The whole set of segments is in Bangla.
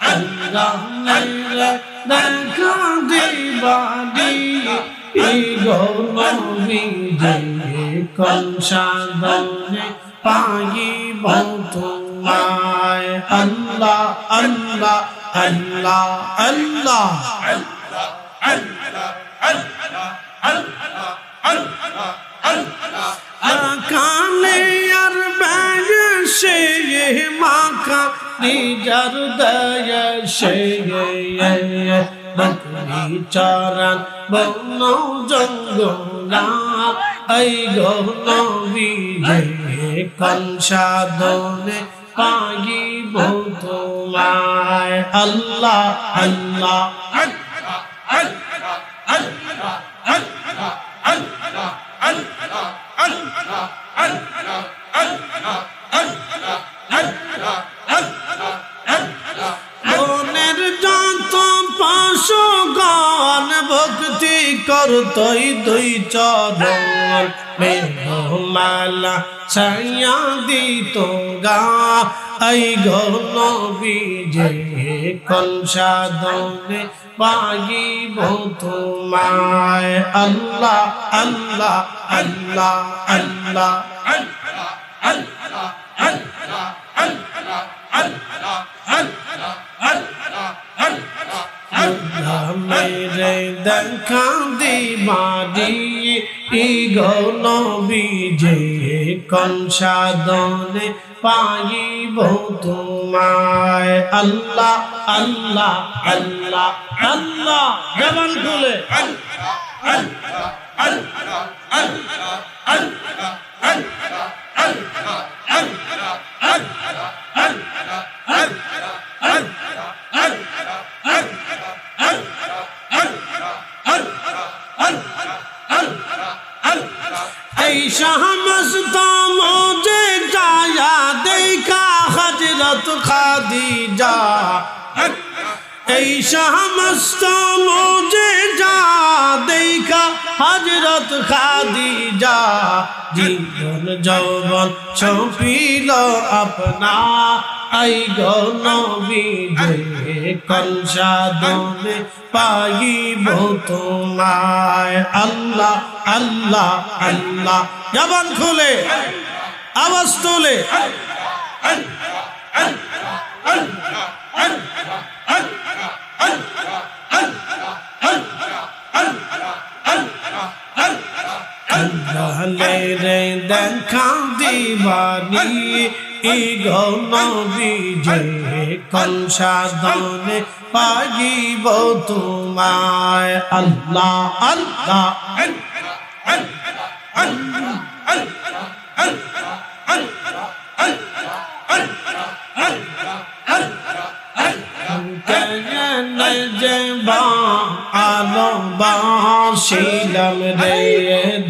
আল্লাহ মেরে দেখা দিবানি গৌরবীজে কোন সাধনে পাইব তোমায় আল্লাহ আল্লাহ আল্লাহ আল্লাহ কানে আর বেশে মাখা নিজার দয়া সে বকরি চরণ বন জঙ্গলা এই গৌরবীজে কোন সাধনে পাইব তোমায় আল্লাহ আল্লাহ মনের যত পাশগান ভক্তি করতই দুই চরণ মেঘমালা ছায়া দিত গা এই গৌরবীজে কোন সাধনে পাইব তোমায় আল্লাহ আল্লাহ আল্লাহ আল্লাহ মেরে দেখা দিবানি গৌরবীজে কোন সাধনে পাইব তোমায় আল্লাহ আল্লাহ আল্লাহ আল্লাহ জবান খুলে এই সমস্ত মোজে যায়া দেখা হযরত খাদিজা এই সমস্ত মোজে যা দেখা হযরত খাদিজা জীবন যৌবন ছপিল আপনা এই গৌরবীজে কোন সাধনে পাইব তোমায় আল্লাহ আল্লাহ আল্লাহ জবান খুলে আওয়াজ তোলে মেরে দেখা দিবানি গৌরবীজে কোন সাধনে পাইব তোমায় আল্লাহ আল্লাহ আলো বাসিলাম রে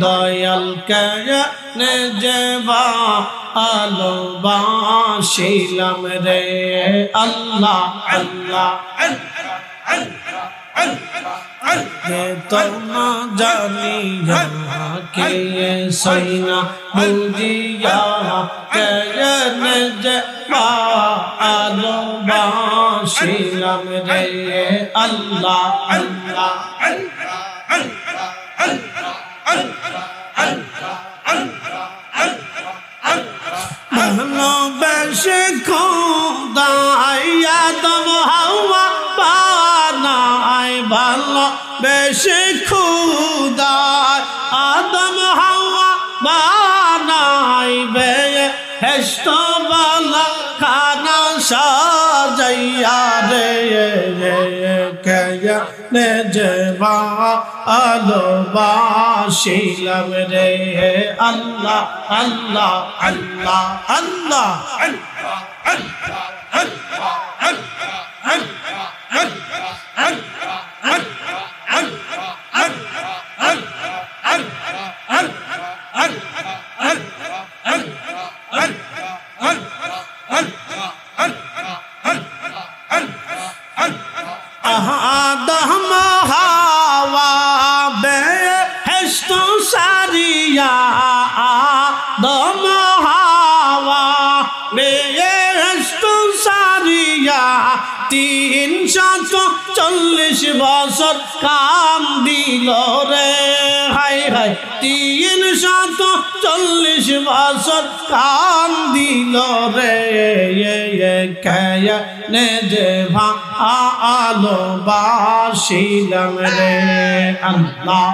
দয়াল কেনে যেবা আলো বাসিলাম রে আল্লাহ আল্লাহ তো না জানিয়া কে সৈনা বুঝিয়া কেনে যেবা আলো বাসিলাম রে আল্লাহ আল্লাহ ভালোবেসে খোদাই আদম হাওয়া বানায় ভালোবেসে খোদাই আদম হাওয়া বানায় বেহেশত বালা খানা সাজাইয়া রে কেনে যেবা আলো বাসিলাম রে আল্লাহ আল্লাহ আল্লাহ আল্লাহ আদম হাওয়া বেহেশত সারিয়া আদম হাওয়া বেহেশত সারিয়া 340 বছর কান্দিল রে, হাই হাই 340 বছর কান্দিল রে, কেনে যে ভালোবাসিলাম রে। আল্লাহ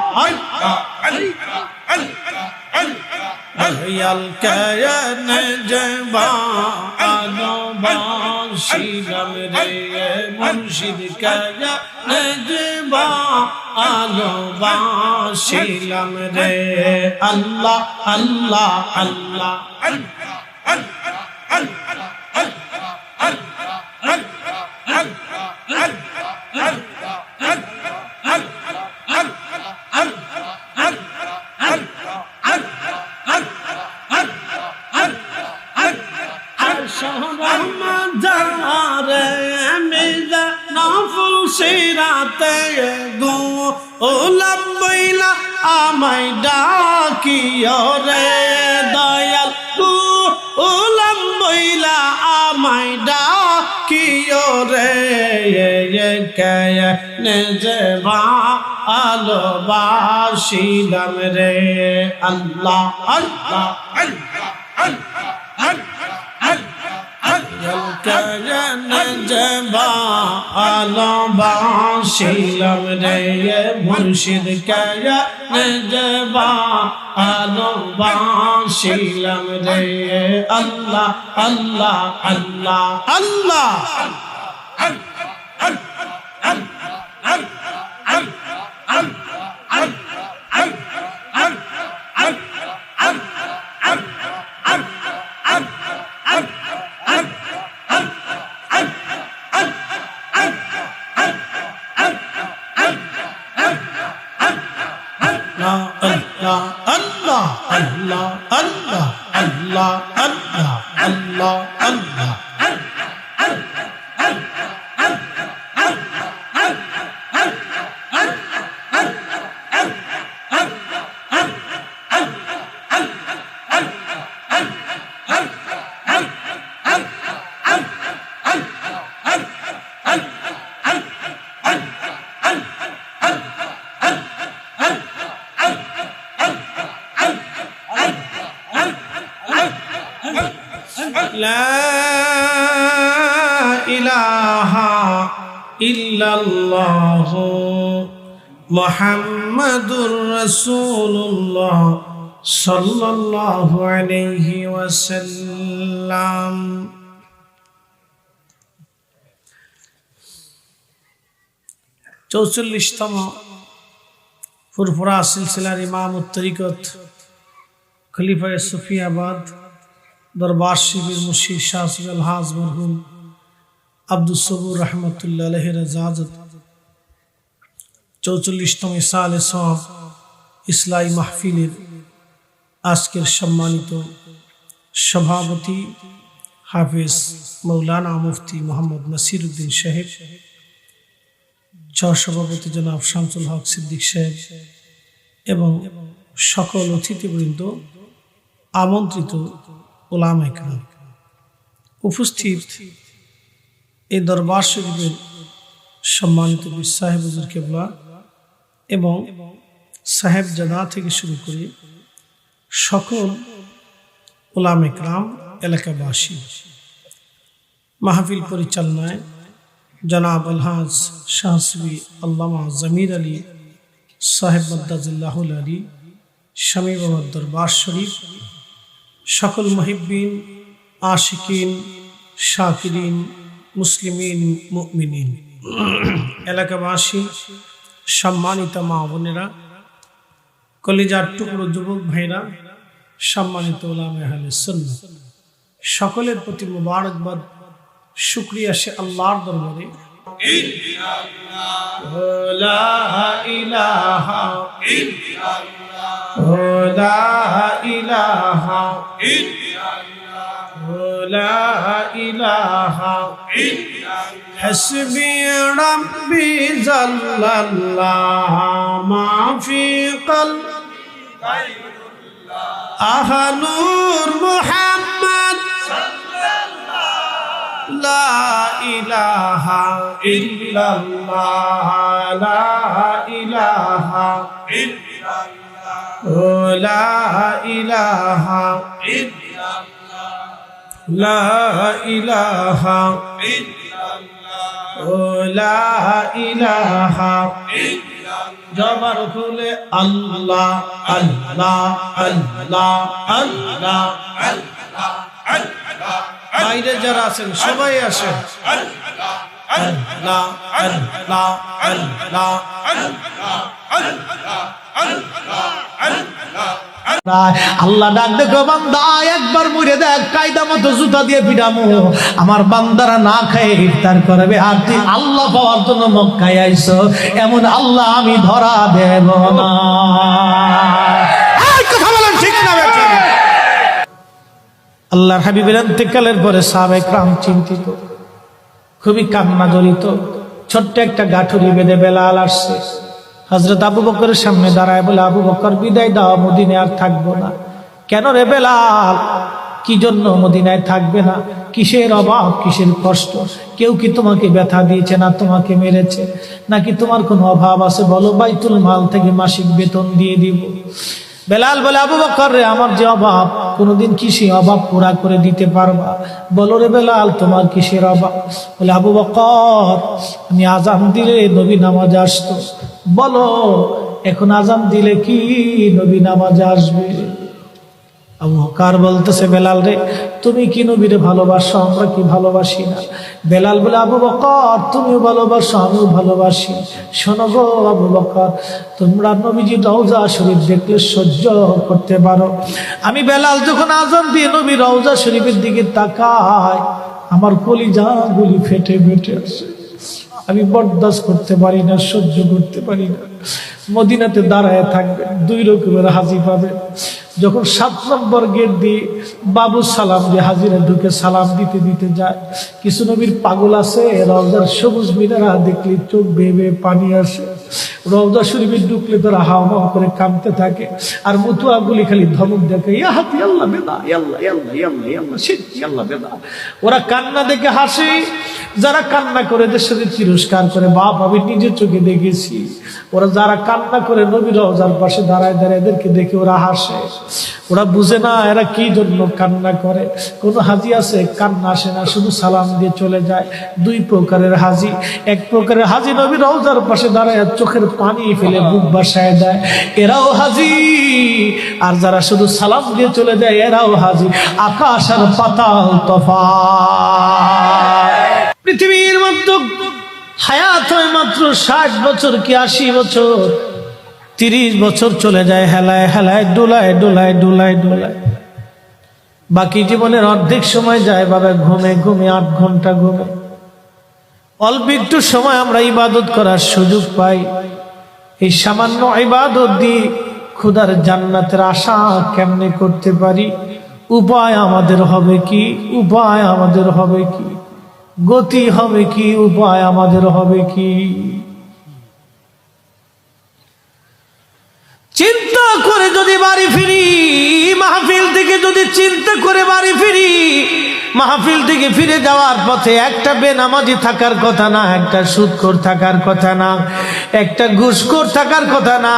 কেনে যে ভালোবাসিলাম রে, মুর্শিদ কেনে যে ভালোবাসিলাম রে। আল্লাহ আল্লাহ আল্লাহ গোলাম বইলা আমায় ডাকিও রে দয়াল, গোলাম বইলা আমায় ডাকিও রে, কেনে যে ভালোবাসিলাম রে। আল্লাহ আল্লাহ কেনে যে ভালোবাসিলাম রে, মুর্শিদ কেনে যে ভালোবাসিলাম রে। আল্লাহ আল্লাহ আল্লাহ আল্লাহ লা ইলাহা ইল্লাল্লাহ মুহাম্মাদুর রাসূলুল্লাহ সাল্লাল্লাহু আলাইহি ওয়াসাল্লাম। চৌচল্লিশতম ফুরফুরা সিলসিলার ইমামুত তরিকত খলিফায়ে সুফিয়াবাদ দরবার শিবির মুর্শিদ শাহ সুফি হাজ মরহুম আব্দুস সবুর রহমতুল্লাহ আলাইহির ইজাজত 44তম সালে সওয়াব ইসলামী মাহফিলের আজকের সম্মানিত সভাপতি হাফেজ মৌলানা মুফতি মোহাম্মদ নাসিরউদ্দিন সাহেব, সভাপতি জনাব শামসুল হক সিদ্দিক সাহেব এবং সকল অতিথিবৃন্দ, আমন্ত্রিত উলামায়ে কেরাম, উপস্থিত এই দরবার শরীফের সম্মানিত বীর সাহেব হুজুর কেবলা এবং সাহেবজাদা থেকে শুরু করে সকল উলামায়ে কেরাম, এলাকাবাসী, মাহফিল পরিচালনায় জনাব আলহাজ শাহ সুফি আল্লামা জমির আলী সাহেব মাদ্দাজিল্লাহুল আলী শামী বাবার দরবার শরীফ, সকল মুহিব্বিন, আশিকিন, শাকিরিন, মুসলিমিন, মুমিনিন, এলাকাবাসী, সম্মানিত মা বোনেরা, কলিজার টুকরো যুবক ভাইরা, সম্মানিত উলামায়ে আহলে সুন্নাত, সকলের প্রতি মুবারকবাদ, শুকরিয়া সে আল্লাহর দরবারে। লা ইলাহা ইল্লাল্লাহ, লা ইলাহা ইল্লাল্লাহ, লা ইলাহা ইল্লাল্লাহ, হাসবি রাব্বি জাল্লাল্লাহ, মা ফি কলবি গায়রুল্লাহ, আহলুর মুহাম্মদ লা ইলাহা ইল্লাল্লাহ লা ইলাহা ইল্লাল্লাহ লা ইলাহা ইল্লাল্লাহ লা ইলাহা ইল্লাল্লাহ লা ইলাহা ইল্লাল্লাহ জবার খুলে আল্লাহ আল্লাহ আল্লাহ আল্লাহ আল্লাহ আল্লাহ বাইরে যারা আছেন সবাই আসেন আল্লাহ আল্লাহ আল্লাহ আল্লাহ আল্লাহ আল্লাহ আল্লাহ আল্লাহ আল্লাহ ডাক দেখো বান্দা একবার মরে দেখ কায়দা মতো জুতা দিয়ে পিটামো আমার বান্দারা না খায় ইফতার করবে আর তুই আল্লাহ পাওয়ার জন্য মক্কায় আইছো এমন আল্লাহ আমি ধরা দেব না। কথা বলেন ঠিক না বেঠিক? আল্লাহর হাবিবের ইন্তেকালের পরে সাহাবায়ে কেরাম চিন্তিত, খুবই কান্না জড়িত। ছোট্ট একটা গাঠুরি বেঁধে বেলাল আসছে, হযরত আবু বকরের সামনে দাঁড়ায় বলে, আবু বকর বিদায় দাও, মদিনায় আর থাকবো না। কেন রে বেলাল, কি জন্য মদিনায় থাকবে না? কিসের অভাব, কিসের কষ্ট? কেউ কি তোমাকে ব্যথা দিয়েছে না তোমাকে মেরেছে? নাকি তোমার কোনো অভাব আছে? বলো, বাইতুল মাল থেকে মাসিক বেতন দিয়ে দিব। বেলাল বলে, আবু বকর রে, আমার যে অভাব, কোনোদিন কি সেই অভাব পুরা করে দিতে পারবা? বলো রে বেলাল, তোমার কিসের অভাব? বলে, আবু বকর, আমি আজান দিলে নবী নামাজে আসতো। বলো, এখন আজান দিলে কি নবী নামাজে আসবে? আবু বকর বলতেছে, বেলাল রে, তুমি কি নবীরে ভালোবাসো, আমরা কি ভালোবাসি না? বেলাল বলে, আবু বকর, তুমিও ভালোবাসো, আমিও ভালোবাসি। শোনো গো আবু বকর, তোমরা নবীজির রওজা শরীফ দেখলে সহ্য করতে পারো? আমি বেলাল যখন আজান দিয়ে নবীর রওজা শরীফের দিকে তাকাই, আমার কলিজা গুলি ফেটে ফেটে আসে। আমি বরদাস্ত করতে পারি না, সহ্য করতে পারি না। মদিনাতে দাঁড়ায় থাকবে, দুই রকমের হাজি পাবে। যখন 7 নম্বর গেট দিয়ে বাবু সালাম দিয়ে হাজিরা ঢুকে সালাম দিতে দিতে যায়, কিছু নবীর পাগল আছে, রওজার সবুজ মিনারা দেখলে চোখ বেয়ে বেয়ে পানি আসে। রওজা শরীফে ঢুকলে তারা হাওয়া করে কাঁদতে থাকে, আর মুতুয়াগুলি খালি ধমক দেখে, ইয়া হাতি আল্লাহ বেদা, আল্লাহ আল্লাহ আল্লাহ আল্লাহ শিরকি আল্লাহ বেদা। ওরা কান্না দেখে হাসে, যারা কান্না করে দেশের তিরস্কার করে। বাপ, আমি নিজের চোখে দেখেছি, ওরা যারা কান্না করে নবীর রওজার পাশে দাঁড়ায় দাঁড়ায় এদেরকে দেখে ওরা হাসে। ওরা বুঝে না এরা কি জন্য কান্না করে। কোন হাজি আছে কান্না আসে না, শুধু সালাম দিয়ে চলে যায়। দুই প্রকারের হাজি, এক প্রকারের হাজি নবীর রওজার পাশে দাঁড়ায় চোখের পানি ফেলে বুক বাসায় দেয়, এরাও হাজি। আর যারা শুধু সালাম দিয়ে চলে যায়, এরাও হাজি। আকাশ আর পাতাল তফাৎ। পৃথিবীর মধ্যে হায়াত হয় মাত্র 60 বছর কি 80 বছর, 30 বছর চলে যায় হেলায় হেলায়, ডোলায় ডোলায় ডোলায় ডোলায়। বাকি জীবনের অর্ধেক সময় যায় বাবা ঘুমে ঘুমে, 8 ঘন্টা ঘুমে। অল্প একটু সময় আমরা ইবাদত করার সুযোগ পাই। এই সামান্য ইবাদত দিয়ে খোদার জান্নাতের আশা কেমনে করতে পারি? উপায় আমাদের হবে কি? উপায় আমাদের হবে কি? গতি হবে কি? উপায় আমাদের হবে কি? চিন্তা করে যদি বাড়ি ফিরি, মাহফিল থেকে যদি চিন্তা করে বাড়ি ফিরি, মাহফিল থেকে ফিরে যাওয়ার পথে একটা বেনামাজি থাকার কথা না, একটা সুদখোর থাকার কথা না, একটা ঘুষখোর থাকার কথা না,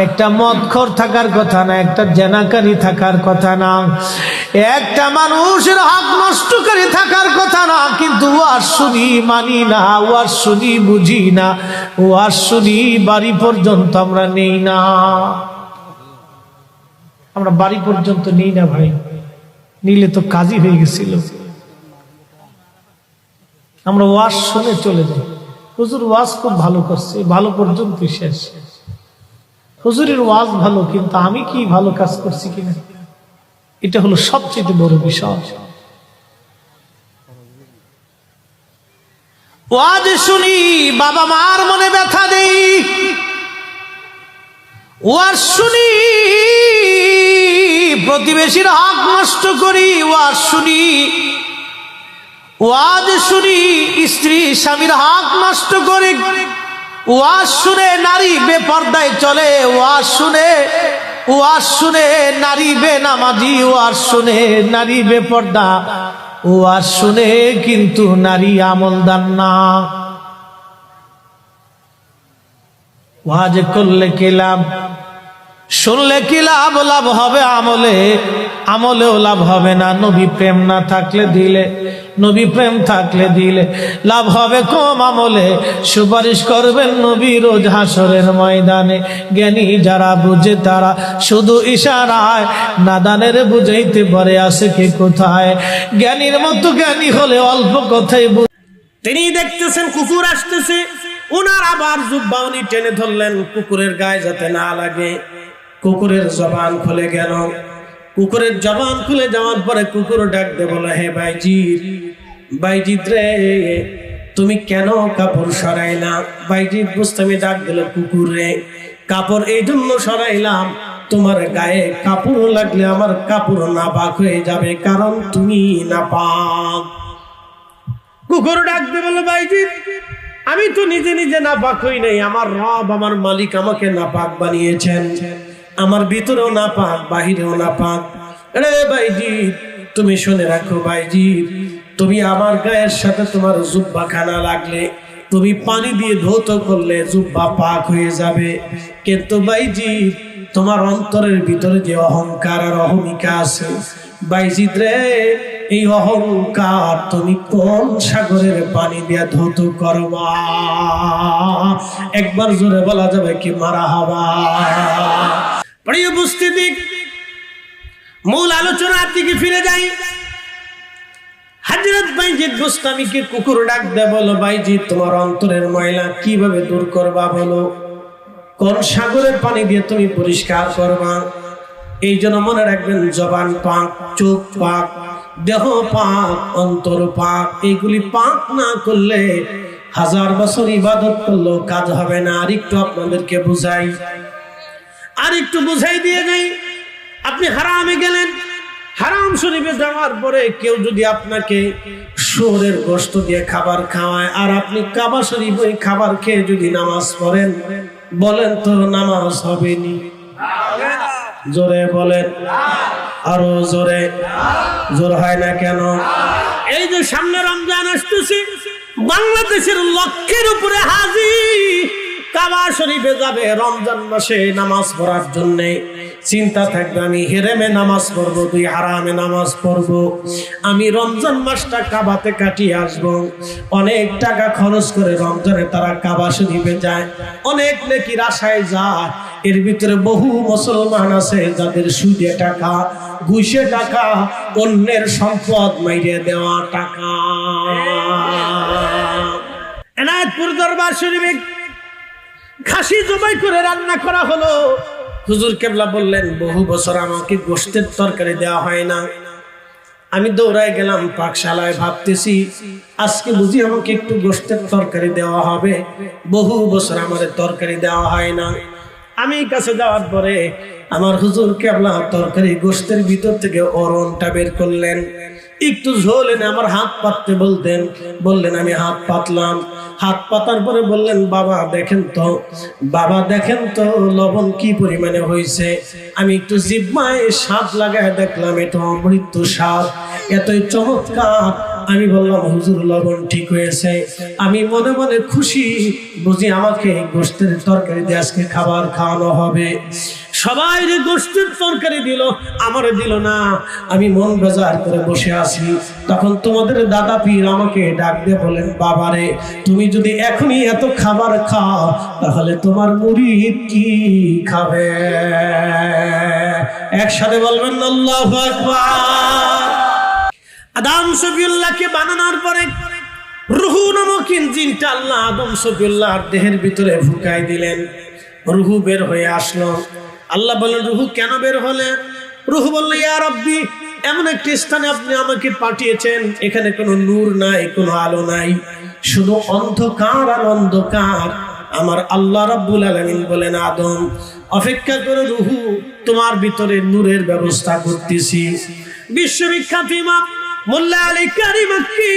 একটা মদখোর থাকার কথা না, একটা জেনাকারী থাকার কথা না, একটা মানুষের হক নষ্টকারী থাকার কথা না। কিন্তু ওয়াজ শুনি মানি না, ওয়াজ শুনি বুঝি না, ওয়াজ শুনি বাড়ি পর্যন্ত আমরা নেই না। আমরা বাড়ি পর্যন্ত নেই না ভাই, নিলে তো কাজই হয়ে গেছিল। আমরা ওয়াজ শুনে চলে যাই, হুজুর ওয়াজ খুব ভালো করছে, ভালো পর্যন্ত শেষ। হুজুরের ওয়াজ ভালো, কিন্তু আমি কি ভালো কাজ করছি কিনা, এটা হলো সবচেয়ে বড় বিষয়। ওয়াজ শুনি, বাবা মার মনে ব্যথা দেই। ওয়াজ শুনি, প্রতিবেশীর হক নষ্ট করি। ওয়াজ শুনি, ওয়াজ শুনি, স্ত্রী স্বামীর হক নষ্ট করে। ওয়াজ শুনে নারী বেপর্দায় চলে। ওয়াজ শুনে নারী বেনামাজি। ওয়াজ শুনে নারী বেপর্দা। ওয়াজ শুনে কিন্তু নারী আমলদার না। ওয়াজ করলে কি লাভ, শুনলে কি লাভ? লাভ হবে আমলে, আমলেও লাভ হবে না। নবী প্রেম না থাকলে দিলে, নবী প্রেম থাকলে দিলে লাভ হবে কম আমলে। সুপারিশ করবেন নবী রোজ হাসরের ময়দানে। জ্ঞানী যারা বুঝে তারা শুধু ইশারায়, নাদানের বুঝাইতে পারে আছে কি কোথায়। জ্ঞানীর মতো জ্ঞানী হলে অল্প কথাই তিনি দেখতেছেন কুকুর আসতেছে, ওনার আবার জুব্বা উনি টেনে ধরলেন কুকুরের গায়ে যাতে না লাগে। কুকুরের জবান খুলে গেল। কুকুরের জবান খুলে যাওয়ার পরে কুকুর ডাক দে বলে, হে বাইজিৎ, বাইজিৎ রে, তুমি কেন কাপড় সরাইলা? বাইজিৎ বুঝতে ডাক দিল, কুকুর রে, কাপড় এই জন্য সরাইলাম, তোমার গায়ে কাপড় লাগলে আমার কাপড় নাপাক হয়ে যাবে, কারণ তুমি নাপাক। কুকুর ডাক দে বলে, বাইজিৎ, আমি তো নিজে নিজে নাপাক হই নাই, আমার রব, আমার মালিক আমাকে নাপাক বানিয়েছেন। আমার ভিতরেও নাপাক, বাহিরেও নাপাক। রে বাইজিৎ, তুমি শুনে রাখো বাইজিৎ, তুমি আমার গায়ের সাথে তোমার জুব্বা খানা লাগলে, তুমি পানি দিয়ে ধৌত করলে জুব্বা পাক হয়ে যাবে। কিন্তু বাইজিৎ, তোমার অন্তরের ভিতরে যে অহংকার আর অহমিকা আছে, বাইজিৎ রে, এই অহংকার তুমি কোন সাগরের পানি দিয়ে ধৌত করবা? একবার জোরে বলা যাবে কি মারহাবা? প্রিয় উপস্থিতি, মূল আলোচনার দিকে ফিরে যাই। হযরত বাইজিৎ বুস্তামীকে কুকুর ডাক দে বলো, বাইজিৎ, তোমার অন্তরের ময়লা কিভাবে দূর করবা বলো? কোন সাগরের পানি দিয়ে তুমি পরিষ্কার করবা? এই জন্য মনে রাখবেন, জবান পাক, চোখ পাক, দেহ পাক, অন্তর পাক। এইগুলি পাক না করলে 1000 বছর ইবাদত করলেও কাজ হবে না। আর একটু আপনাদেরকে বুঝাই, আর একটু বুঝাই দিয়ে যাই। আপনি হারামে গেলেন, হারাম শরীফে যাওয়ার পরে কেউ যদি আপনাকে শুয়োরের গোশত দিয়ে খাবার খাওয়ায়, আর আপনি কাবা শরীফ ওই খাবার খেয়ে যদি নামাজ পড়েন, বলেন তো নামাজ হবে নি? জোরে বলেন, আরো জোরে। জোর হয় না কেন? এই যে সামনে রমজান আসতেছে, বাংলাদেশের লক্ষের উপরে হাজি কাবা শরীফে যাবে রমজান মাসে নামাজ পড়ার জন্য। চিন্তা থাকবে, আমি হেরেমে নামাজ পড়বো, তুই হারামে নামাজ পড়বো, আমি রমজান মাসটা কাবাতে কাটিয়ে আসবো। অনেক টাকা খরচ করে রমজানে তারা কাবা শরীফে যায়, অনেক নেকির আশায় যায়। এর ভিতরে বহু মুসলমান আছে যাদের সুদে টাকা, ঘুষে টাকা, অন্যের সম্পদ মাইরে দেওয়া টাকা। এনায়েতপুর দরবার শরীফে খাসি জবাই করে রান্না করা হলো। হুজুর কেবলা বললেন, বহু বছর আমাকে গোশতের তরকারি দেওয়া হয় না। আমি দৌড়ায় গেলাম পাকশালায়, ভাবতেছি আজকে বুঝি আমাকে একটু গোশতের তরকারি দেওয়া হবে। বহু বছর আমার তরকারি দেওয়া হয় না। আমি কাছে যাওয়ার পরে আমার হুজুর কেবলা তরকারি গোশতের ভিতর থেকে অরণটা বের করলেন, একটু ঝোল এনে আমার হাত পাততে বললেন। আমি হাত পাতলাম। হাত পাতার পরে বললেন, বাবা দেখেন তো, বাবা দেখেন তো লবণ কি পরিমাণে হয়েছে। আমি একটু জিহ্বায় স্বাদ লাগায় দেখলাম, এটা অমৃত স্বাদ, এতই চমৎকার। আমি বললাম, হুজুর লবণ ঠিক হয়েছে। আমি মনে মনে খুশি, বুঝি আমাকে গোশতের তরকারি দিয়ে আজকে খাবার খাওয়ানো হবে। সবাই যে গোশতের তরকারি দিল, আমারে দিল না। আমি মন বেজার করে বসে আছি। তখন তোমাদের দাদা পীর আমাকে ডাক দিয়ে বলেন, বাবারে, তুমি যদি এখনই এত খাবার খাও, তাহলে তোমার মুরিদ কি খাবে? একসাথে বলবেন আল্লাহু আকবার। আদম শফিউল্লাহকে বানানোর পরে রুহু নামক ইঞ্জিনটা আল্লাহ আদম শফিউল্লাহর দেহের ভিতরে ঢুকাই দিলেন। রুহু বের হয়ে আসলো। আল্লাহ বললেন, রুহু কেন বের হলে? রুহু বলল, ইয়া রাব্বি, এমন একটি স্থানে আপনি আমাকে পাঠিয়েছেন, এখানে কোনো নূর নাই, কোনো আলো নাই, শুধু অন্ধকার আর অন্ধকার। আমার আল্লাহ রাব্বুল আলামিন বলেন, আদম অপেক্ষা করে, রুহু তোমার ভিতরে নূরের ব্যবস্থা করতেছি। বিশ্ববিখ্যাত ইমাম মোল্লা আলী কারি মক্কি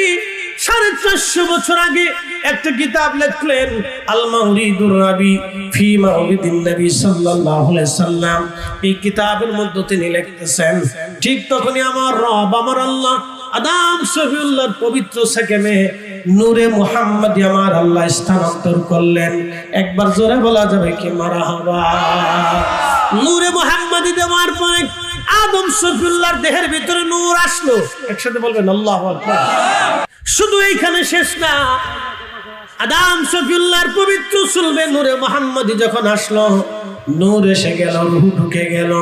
450 বছর আগে একটা কিতাব লিখলেন, আল মাউরিদুর রাবি ফি মাউরিদিন নবী সাল্লাল্লাহু আলাইহি সাল্লাম। এই কিতাবের মধ্যে তিনি লিখতেছেন, ঠিক তখনই আমার রব, আমার আল্লাহ আদম সফিউল্লাহর পবিত্র সেকেমে নূরে মুহাম্মদি আমার আল্লাহ স্থানান্তর করলেন। একবার জোরে বলা যাবে কি মারহাবা। নূরে মুহাম্মদি দেওয়ার পরে আদম সফিউল্লাহর দেহের ভিতরে নূর আসলো। একসাথে বলবেন আল্লাহু আকবার। শুধু এইখানে শেষ না, আদম সফিউল্লাহর পবিত্র সুলবে নূরে মুহাম্মদি যখন আসলো, নূর এসে গেল, রূহ ঢুকে গেল।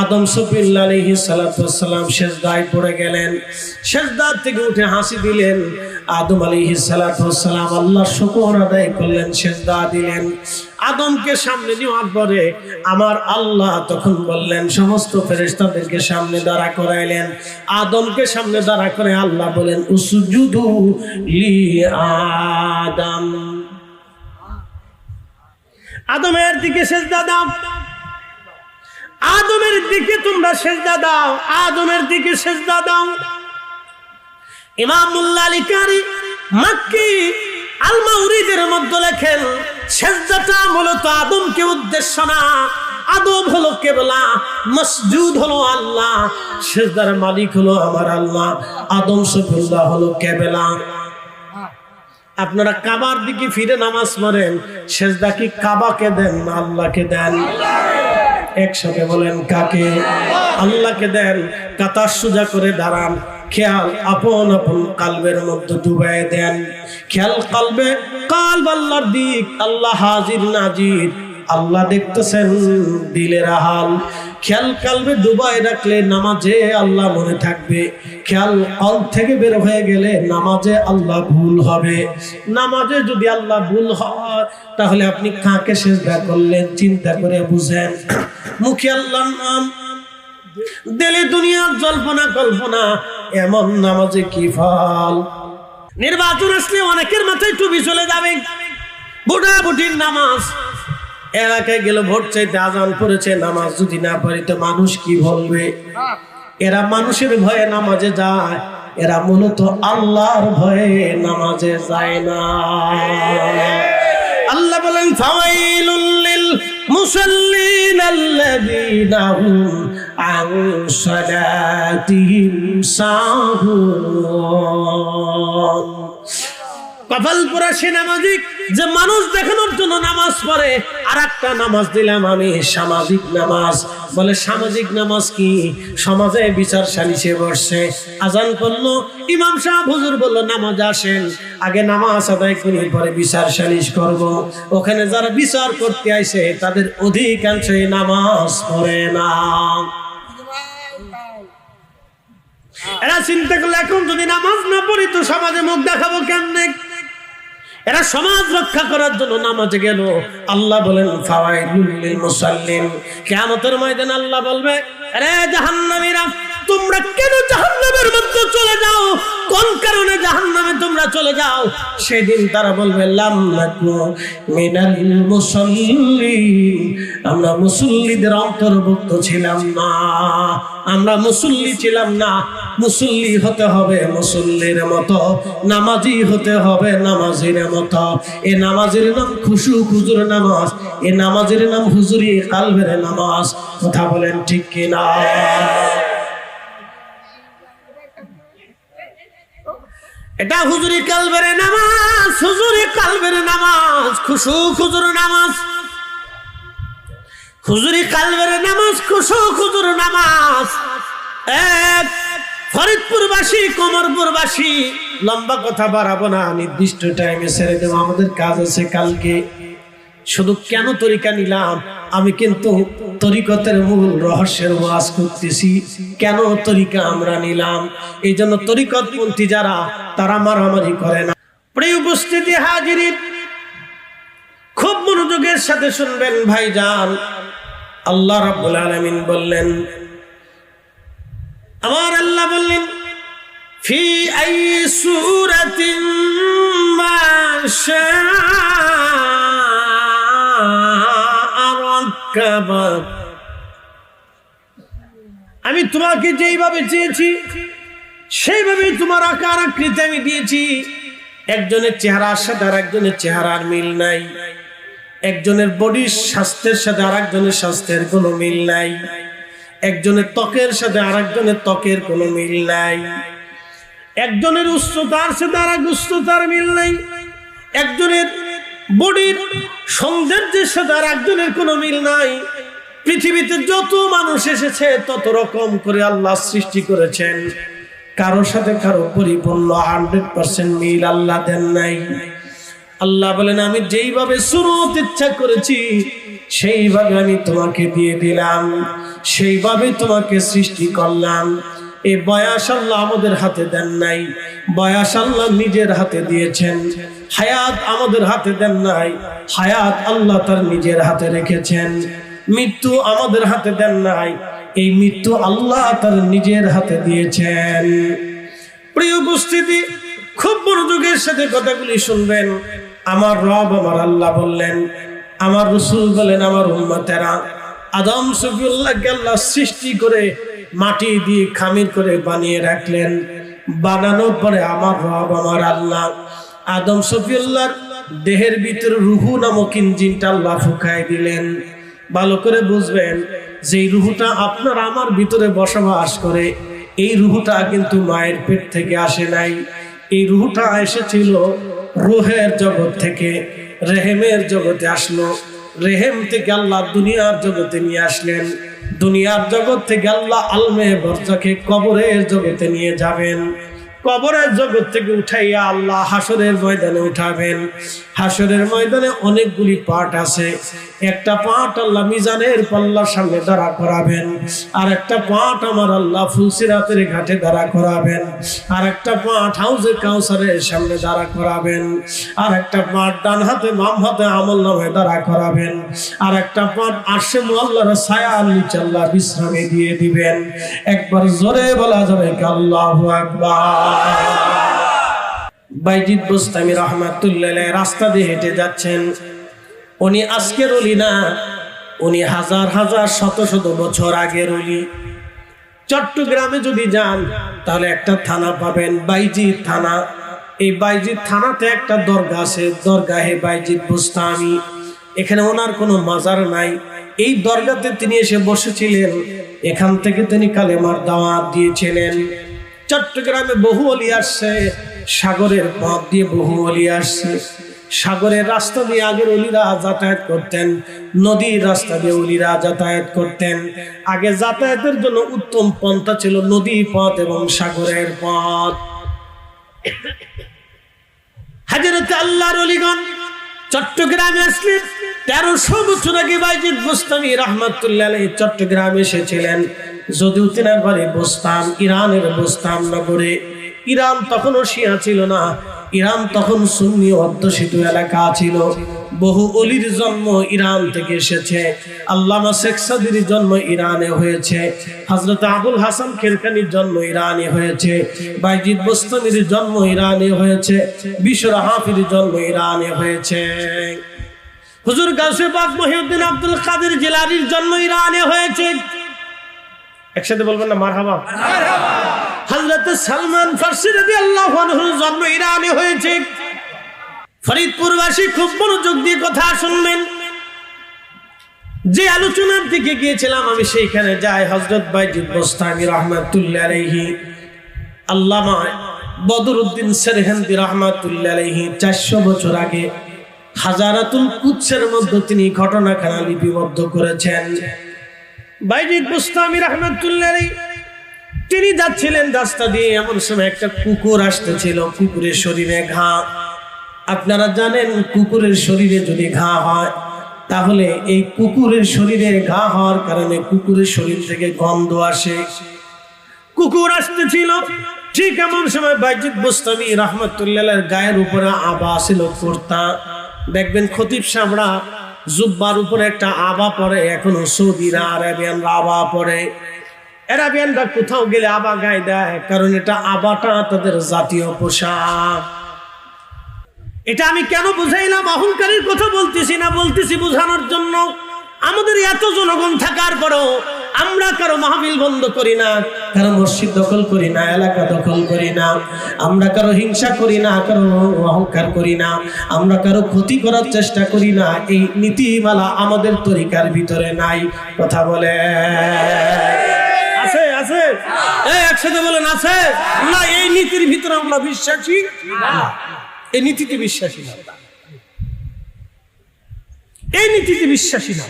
আদম সফিউল্লাহ আলাইহিস সালাতু ওয়াস সালাম সিজদায় পড়ে গেলেন। সিজদা থেকে উঠে হাসি দিলেন। আদম আলাইহিস সালাতু ওয়াস সালাম আল্লাহর শুকর আদায় করলেন, সিজদা দিলেন। আদমকে সামনে নেওয়ার পরে আমার আল্লাহ তখন বললেন, সমস্ত ফেরেশতাদেরকে সামনে দাঁড়া করাইলেন। আদমকে সামনে দাঁড়া করে আল্লাহ বলেন, উসজুদু লি আদম, আদমের দিকে সিজদা দাও, আদমের দিকে তোমরা সিজদা দাও, আদমের দিকে সিজদা দাও। ইমাম মুল্লা আলী কারি মাক্কি আল মাউরিদের মধ্যে লেখেন, সিজদাটা মূলত আদমকে উদ্দেশ্য না, আদম হলো কেবলা, মসজুদ হলো আল্লাহ, সিজদার মালিক হলো আমার আল্লাহ, আদম সফিউল্লাহ হলো কেবলা। আপনারা কাবার দিকে ফিরে নামাজ পড়েন, সিজদা কি কাবাকে দেন না আল্লাহকে দেন? একসাথে বলেন কাকে? আল্লাহকে দেন। কাতার সোজা করে দাঁড়ান, খেয়াল আপন আপন কালবের মধ্যে ডুবাই দেন। খেয়াল কালবে, কালব আল্লাহর দিক, আল্লাহ হাজির নাজির, আল্লাহ দেখতেছেন দিলের হাল। খেয়াল কালবে ডুবাই রাখলে নামাজে আল্লাহ মনে থাকবে। খেয়াল কল থেকে বের হয়ে গেলে নামাজে আল্লাহ ভুল হবে। নামাজে যদি আল্লাহ ভুল হয় তাহলে আপনি কাকে সিজদা করলেন চিন্তা করে বুঝেন। মুখে আল্লাহর নাম, দিলে দুনিয়ার জল্পনা কল্পনা, এমন নামাজে কি ফল? নির্বাচন আসলে অনেকের মাথায় টুপি চলে যাবে। ভোটাভুটির নামাজ, এলাকায় গেল ভোট চাইতে, আজান পড়েছে, নামাজ যদি না পড়ি তো মানুষ কি বলবে? এরা মানুষের ভয়ে নামাজে যায়, এরা মূলত আল্লাহর ভয়ে নামাজে যায় না। আল্লাহ বলেন, ফাওয়াইলুল লিল মুসাল্লিন আল্লাযীনা হুম আন সালাতিহিম সাহুন। কপাল পোড়া সে নামাজি যে মানুষ দেখানোর জন্য নামাজ পড়ে, আর একটা নামাজ দিলাম আমি সামাজিক নামাজ। বলে সামাজিক নামাজ কি? সমাজে বিচার সালিশে বসছে, আজান করলো, ইমাম সাহেব হুজুর বললো নামাজ আসেন, আগে নামাজ আদায় করি পরে বিচার সালিশ করব। ওখানে যারা বিচার করতে আইছে তাদের অধিকাংশই নামাজ পড়ে না। এরা চিন্তা করলে এখন যদি নামাজ না পড়ি তো সমাজে মুখ দেখাবো কেমনে? এরা সমাজ রক্ষা করার জন্য নামাজে গেল। আল্লাহ বলেন, ফাওয়াইলুল লিল মুসাল্লিন। কিয়ামতের ময়দানে আল্লাহ বলবে, আরে জাহান্নামীরা, তোমরা কেন জাহান্নামের মধ্যে চলে যাও? কোন কারণে জাহান্নামে তোমরা চলে যাও? সেদিন তারা বলবে, লাম নাকু মিনাল মুসাল্লিন, আমরা মুসল্লিদের অন্তর্ভুক্ত ছিলাম না, আমরা মুসল্লি ছিলাম না। মুসল্লি হতে হবে মুসল্লির মতো, নামাজি হতে হবে নামাজির মতো। এ নামাজের নাম খুশু হুজুর নামাজ, এ নামাজের নাম হুজুরি কালবের নামাজ। কথা বলেন ঠিক কিনা? এটা হুজুরি কালবের নামাজ, হুজুরি কালবের নামাজ, খুশু হুজুর নামাজ, হুজুরি কালবের নামাজ, খুশু হুজুর নামাজ। এক ফরিদপুরবাসী, কোমরপুরবাসী, লম্বা কথা বাড়াবো না, নির্দিষ্ট টাইমে ছেড়ে দেবো, আমাদের কাজ আছে কালকে। শুধু কেন তরিকা নিলাম, আমি কিন্তু তরিকতের মূল রহস্যের ওয়াজ করতেছি। কেন তরিকা আমরা নিলাম? এই জন্য তরিকতপন্থী যারা, তারা মারামারি করে না। প্রিয় উপস্থিতি হাজিরিন, খুব মনোযোগের সাথে শুনবেন ভাইজান। আল্লাহ রাব্বুল আলামিন বললেন, আমার আল্লাহ বললেন, ফি আই সূরাতিন মা শাআ রাক্কাবাক। আমি তোমাকে যেইভাবে চেয়েছি সেইভাবেই তোমার আকার আকৃতি আমি দিয়েছি। একজনের চেহারার সাথে আর একজনের চেহারার মিল নাই, একজনের বডির স্বাস্থ্যের সাথে আর একজনের স্বাস্থ্যের কোনো মিল নাই, একজনের ত্বকের সাথে আর একজনের ত্বকের কোনো মিল নাই। একজনের উচ্চতার সাথে আর এক উচ্চতার মিল নাই, একজনের বডির সৌন্দর্যের সাথে আর একজনের কোনো মিল নাই। পৃথিবীতে যত মানুষ এসেছে তত রকম করে আল্লাহ সৃষ্টি করেছেন, কারোর সাথে কারো পরিপূর্ণ 100% মিল আল্লাহ দেন নাই। আল্লাহ বলেন আমি যেইভাবে সুরত ইচ্ছা করেছি সেইভাবে আমি তোমাকে দিয়ে দিলাম, সেইভাবে তোমাকে সৃষ্টি করলাম। এই বয়স আল্লাহ আমাদের হাতে দেন নাই, বয়স আল্লাহ নিজের হাতে দিয়েছেন। হায়াত আমাদের হাতে দেন নাই, হায়াত আল্লাহ তার নিজের হাতে রেখেছেন। মৃত্যু আমাদের হাতে দেন নাই, এই মৃত্যু আল্লাহ তার নিজের হাতে দিয়েছেন। প্রিয় উপস্থিতি, খুব মনোযোগের সাথে কথাগুলি শুনবেন। আমার রব আমার আল্লাহ বললেন, আমার রাসূল বলেন, আমার উম্মতেরা আদম সফিউল্লাহকে আল্লাহ সৃষ্টি করে মাটি দিয়ে খামির করে বানিয়ে রাখলেন। বানানোর পরে আমার রব আমার আল্লাহ আদম সফিউল্লাহর দেহের ভিতরে রুহু নামক ইঞ্জিনটা আল্লাহ ফুঁকায় দিলেন। ভালো করে বুঝবেন, যে রুহুটা আপনার আমার ভিতরে বসবাস করে, এই রুহুটা কিন্তু মায়ের পেট থেকে আসে নাই। এই রুহুটা এসেছিল রুহের জগৎ থেকে, রেহেমের জগতে আসলো। রেহেম থেকে আল্লাহ দুনিয়ার জগতে নিয়ে আসলেন। দুনিয়ার জগৎ থেকে আল্লাহ আলমে বরজাকে কবরের জগতে নিয়ে যাবেন। কবরের জগৎ থেকে উঠাইয়া আল্লাহ হাসরের ময়দানে উঠাবেন। হাসরের ময়দানে অনেকগুলি পার্ট আছে। একটা পার্ট আল্লাহ মিজানের পাল্লার সামনে দাঁড়া করাবেন, আর একটা পার্ট আমার আল্লাহ ফুলসিরাতের ঘাটে দাঁড়া করাবেন, আর একটা পার্ট হাউজে কাউসারের সামনে দাঁড়া করাবেন, আর একটা পার্ট ডান হাতে বাম হাতে আমল নামে দাঁড়া করাবেন, আর একটা পার্ট আরশে মুআল্লার ছায়ার নিচে আল্লাহ বিশ্রামে দিয়ে দিবেন। একবার জোরে বলা যাবে কি আল্লাহু আকবার। বাইজিদ বুস্তামি রাহমাতুল্লাহ আলাইহি রাস্তা দিয়ে হেঁটে যাচ্ছেন। উনি আজকের ওলি না, উনি হাজার হাজার শত শত বছর আগের ওলি। চট্টগ্রামে যদি যান তাহলে একটা থানা পাবেন, বাইজিদ থানা। এই বাইজিদ থানাতে একটা দরগা আছে, দরগাহে বাইজিদ বুস্তামি। এখানে ওনার কোনো মাজার নাই। এই দরগাতে তিনি এসে বসেছিলেন, এখান থেকে তিনি কালেমার দাওয়াত দিয়েছিলেন। চট্টগ্রামে বহু ওলি আসছে, সাগরের পথ দিয়ে বহু ওলি আসছে। সাগরের রাস্তা দিয়ে আগের ওলিরা যাতায়াত করতেন, নদীর রাস্তা দিয়ে ওলিরা যাতায়াত করতেন। আগে যাতায়াতের জন্য উত্তম পন্থা ছিল নদী পথ এবং সাগরের পথ। হযরত আল্লাহর ওলিগণ চট্টগ্রামে আসলেন। 1300 বছর আগে বাইজিদ বুস্তামি রাহমাতুল্লাহ আলাইহি চট্টগ্রামে এসেছিলেন। যদিও তিনার বাড়ি বোস্তান, ইরানের বোস্তান নগরে। ইরান তখনও শিয়া ছিল না, ইরান তখন সুন্নি অধ্যুষিত এলাকা ছিল। বহু অলির জন্ম ইরান থেকে এসেছে। আল্লামা শেখ সাদির জন্ম ইরানে হয়েছে, হযরত আবুল হাসান কিরকানির জন্ম ইরানে হয়েছে, বাইজিদ বুস্তামির জন্ম ইরানে হয়েছে, বিশর হাফির জন্ম ইরানে হয়েছে, হুজুর গাউসে পাক মহিউদ্দিন আব্দুল কাদের জিলানীর জন্ম ইরানে হয়েছে। একসাথে বলবেন না মারহাবা। হযরত সালমান ফারসি রাদিয়াল্লাহু আনহুর জন্ম ইরানে হয়েছে। ফরিদপুরবাসী খুব মনোযোগ দিয়ে কথা শুনবেন। যে আলোচনার দিকে গিয়েছিলাম আমি সেইখানে যাই। হযরত বাইজিদ বুস্তামি রাহমাতুল্লাহ আলাইহি, আল্লামা বদরউদ্দিন সেরহিন্দি রাহমাতুল্লাহ আলাইহি 400 বছর আগে হাজারাতুল কুদসের মধ্যে তিনি ঘটনাখানা লিপিবদ্ধ করেছেন। বাইজিদ বুস্তামি রাহমাতুল্লাহ আলাইহি তিনি যাচ্ছিলেন রাস্তা দিয়ে, এমন সময় একটা কুকুর আসতেছিল। কুকুরের শরীরে ঘা। আপনারা জানেন কুকুরের শরীরে যদি ঘা হয় তাহলে এই কুকুরের শরীরে ঘা হওয়ার কারণে কুকুরের শরীর থেকে গন্ধ আসে। কুকুর আসতেছিল, ঠিক এমন সময় বাইজিদ বুস্তামি রাহমাতুল্লাহ আলাইহির গায়ের উপরে আবা ছিল, কুর্তা। দেখবেন খতিব সাহেবরা জুব্বার উপরে একটা আবা পরে, এখনো সৌদিরা আরাবিয়ানরা আবা পরে। আরাবিয়ানরা কোথাও গেলে আবা গায়ে দেয়, কারণ এটা আবাটা তাদের জাতীয় পোশাক। এটা আমি কেন বুঝাইলাম? অহংকারের কথা বলতেছি না, বলতেছি বোঝানোর জন্য। আমাদের এত জনগণ থাকার পরেও আমরা কারো মাহফিল বন্ধ করি না, কারো মসজিদ দখল করি না, এলাকা দখল করি না, আমরা কারো হিংসা করি না, কারো অহংকার করি না, আমরা কারো ক্ষতি করার চেষ্টা করি না। এই নীতিমালা আমাদের তরিকার ভিতরে নাই। কথা বলে আছে আছে একসাথে বলেন আছে না? এই নীতির ভিতরে আমরা বিশ্বাসী না, এই নীতিতে বিশ্বাসী না, এই নীতিতে বিশ্বাসী না।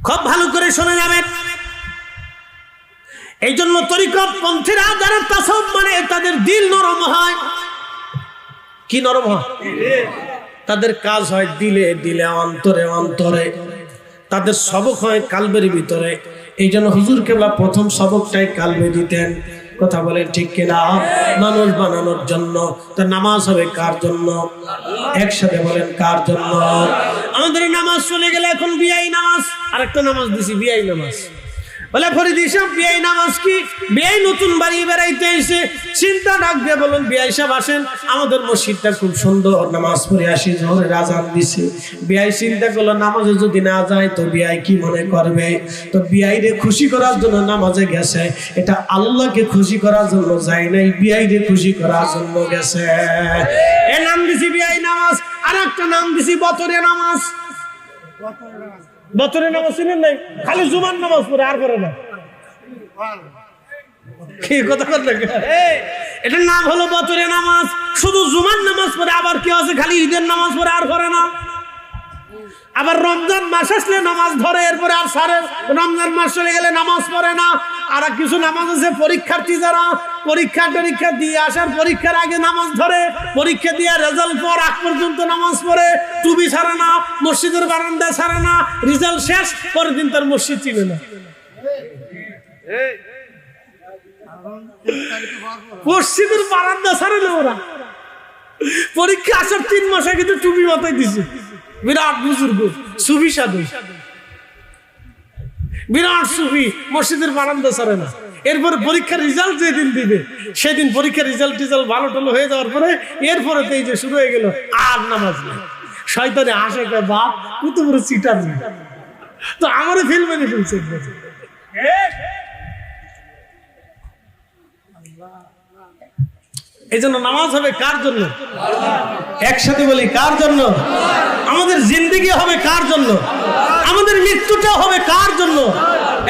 খুব ভালো করে শুনে যাবেন। এই জন্য তরিকত পন্থীরা যারা তাসাউফ মানে তাদের দিল নরম হয়। কি নরম হয়? তাদের কাজ হয় দিলে দিলে, অন্তরে অন্তরে। তাদের সবক হয় কালবের ভিতরে। এই জন্য হুজুর কেবলা প্রথম সবকটাই কালবে দিতেন। কথা বলেন ঠিক কিনা? মানুষ বানানোর জন্য। তো নামাজ হবে কার জন্য? একসাথে বলেন কার জন্য? আমাদের নামাজ চলে গেলে এখন বিয়াই নামাজ। আরেকটা নামাজ দিছি বিয়াই নামাজ। বলে ফরিদি সাহেব বিয়াই নামাজ কি? বিয়াই নতুন বাড়ি বেড়াইতে এসে চিন্তা ডাক দিয়ে বলুন বিয়াই সাহেব আসেন, আমাদের মসজিদটা খুব সুন্দর, নামাজ পড়ে আসি, জোহরের আজান দিছে। বিয়াই চিন্তা করলো নামাজে যদি না যায় তো বিয়াই কি মনে করবে? তো বিয়াইরে খুশি করার জন্য নামাজে গেছে। এটা আল্লাহকে খুশি করার জন্য যায় নাই, বিয়াইরে খুশি করার জন্য গেছে। এ নাম দিছি বিয়াই নামাজ। আর একটা নাম দিছি বতরে নামাজ। বছরে নামাজ ছিলেন নাই, খালি জুমার নামাজ পড়ে আর করে না। কি কথা বললেন? এটার নাম হলো বছরে নামাজ। শুধু জুমার নামাজ পড়ে, আবার কি আছে খালি ঈদের নামাজ পড়ে আর করে না। আবার রমজান মাস আসলে নামাজ ধরে, এরপরে আর সারে রমজান মাস চলে গেলে নামাজ পড়ে না। আর কিছু নামাজ আছে পরীক্ষার্থী যারা পরীক্ষা দিয়ে আসার পরীক্ষার আগে নামাজ ধরে, পরীক্ষা দিয়ে রেজাল্ট পর আগ পর্যন্ত নামাজ পড়ে, টুপি ছাড়ে না, মসজিদের বারান্দা ছাড়ে না, রেজাল্ট শেষ পরের দিন তার মসজিদ চিনে না। মসজিদের বারান্দা ছাড়ে না ওরা। পরীক্ষা আসার 3 মাসে কিন্তু টুপি মাথায় দিছে। বিরাট বুজুর্গ সুফি সাধু, বিরাট সুফি, মসজিদের বারান্দা ছাড়ে না। এরপরে পরীক্ষার রেজাল্ট যেদিন দিবে সেদিন পরীক্ষার রেজাল্ট ভালো টালো হয়ে যাওয়ার পরে এরপরে তো এই যে শুরু হয়ে গেল আর নামাজ নেই। শয়তানে হাসে বাপ কত বড় চিটার নেই। তো আমারও ফেল মেনে ফেলছে। এই জন্য নামাজ হবে কার জন্য? একসাথে বলি কার জন্য? আমাদের জিন্দেগি হবে কার জন্য? আমাদের মৃত্যুটা হবে কার জন্য?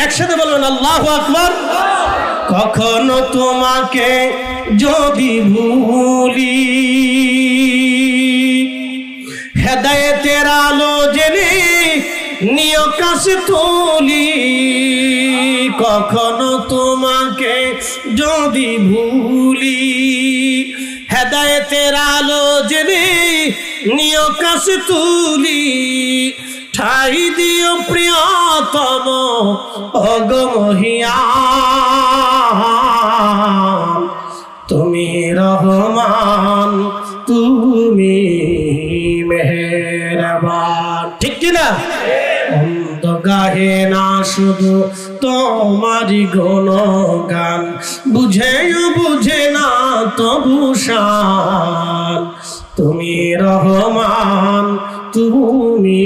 একসাথে বলবেন আল্লাহু আকবার। কখনো তোমাকে যদি ভুলি, হেদায়েতের আলো জেনে নিয় কাছে তুলি। কখনো তোমাকে যদি ভুলি, হেদায়েতের আলো জেনে নিয় কাছে তুলি। ঠাই দিও প্রিয়তম অগমহিয়ান, তুমি রহমান, তুমি মেহেরবান। ঠিক কিনা? অন্ত গাহে না শুধু তোমারি গুণগান, বুঝেও বুঝে না তবু শান, তুমি রহমান, তুমি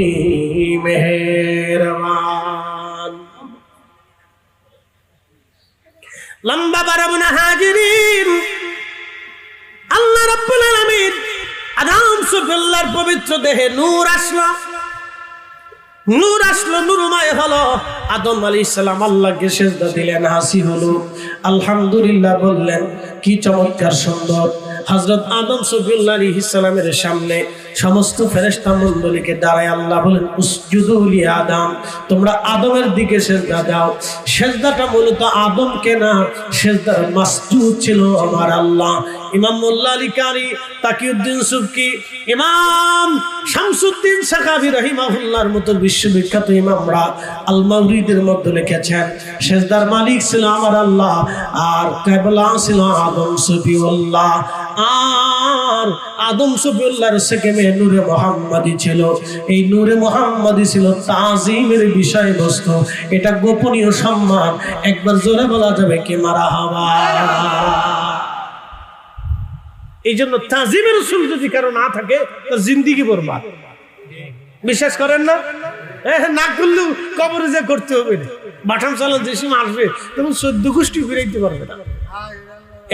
মেহেরবান। লম্বা বারবনা হাজিরিন, আল্লাহ রাব্বুল আলামিন আদম সুফিল্লাহর পবিত্র দেহে নূর আসলো, নূর আসলো, নূরময় হলো। আদম আলাইহিস সালাম আল্লাহকে সিজদা দিলেন, হাসি হলো, আলহামদুলিল্লাহ বললেন। কি চমৎকার সুন্দর। হযরত আদম সুফিল্লাহ আলাইহিস সালামের সামনে সমস্ত ফেরেশতা মণ্ডলীকে দাঁড়ায় আল্লাহ বলেন উসজুদু লি আদম, তোমরা আদমের দিকে সিজদা দাও। সিজদাটা মূলত আদমকে না, সিজদার মাসজুদ ছিল আমার আল্লাহ। ইমাম মোল্লা আলী কারি, তাকিউদ্দিন সুবকি, ইমাম শামসুদ্দিন সাকাফি রাহিমাহুল্লাহর মতো বিশ্ববিখ্যাত ইমামরা আল মাওরিদের মধ্যে লিখেছেন সিজদার মালিক ছিল আমার আল্লাহ, আর কিবলা ছিল আদম সফিউল্লাহ। আর আদম সফিউল্লাহর সেকেমে নূরে মুহাম্মাদি ছিল। এই নূরে মুহাম্মাদি ছিল তাজিমের বিষয়বস্তু। এটা গোপনীয় সম্মান। একবার জোরে বলা যাবে কি মারহাবা। এই জন্য তাজিমের রাসূল যদি কারো না থাকে তার জিন্দেগি বরবাদ। বিশ্বাস করেন না? না করলেও কবরে যে করতে হবে না। বাটাম চালান যে সময় আসবে তখন 14 গোষ্ঠী ফিরাইতে পারবে না।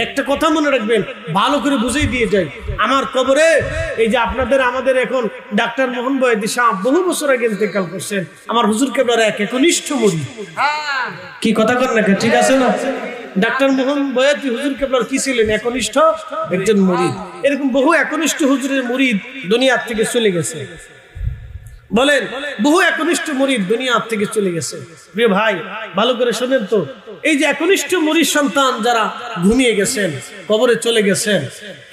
একটা কথা মনে রাখবেন, ভালো করে বুঝেই দিয়ে যাই, আমার কবরে এই যে আপনাদের আমাদের এখন ডাক্তার মোহন বয়েদি সাহেব বহু বছর আগে ইন্তেকাল করছেন, আমার হুজুর কেবলার এক একনিষ্ঠ মুরিদ। কি কথা কর না, ঠিক আছে না? ডাক্তার মোহন বয়াতি হুজুর কেবলার কি ছিলেন? একনিষ্ঠ একজন মুরিদ। এরকম বহু একনিষ্ঠ হুজুরের মুরিদ দুনিয়ার থেকে চলে গেছে। বলেন, বহু একনিষ্ঠ মুরিদ দুনিয়ার থেকে চলে গেছে। প্রিয় ভাই, ভালো করে শোনেন তো, এই যে একনিষ্ঠ মুরিদ সন্তান যারা ঘুমিয়ে গেছেন, কবরে চলে গেছেন,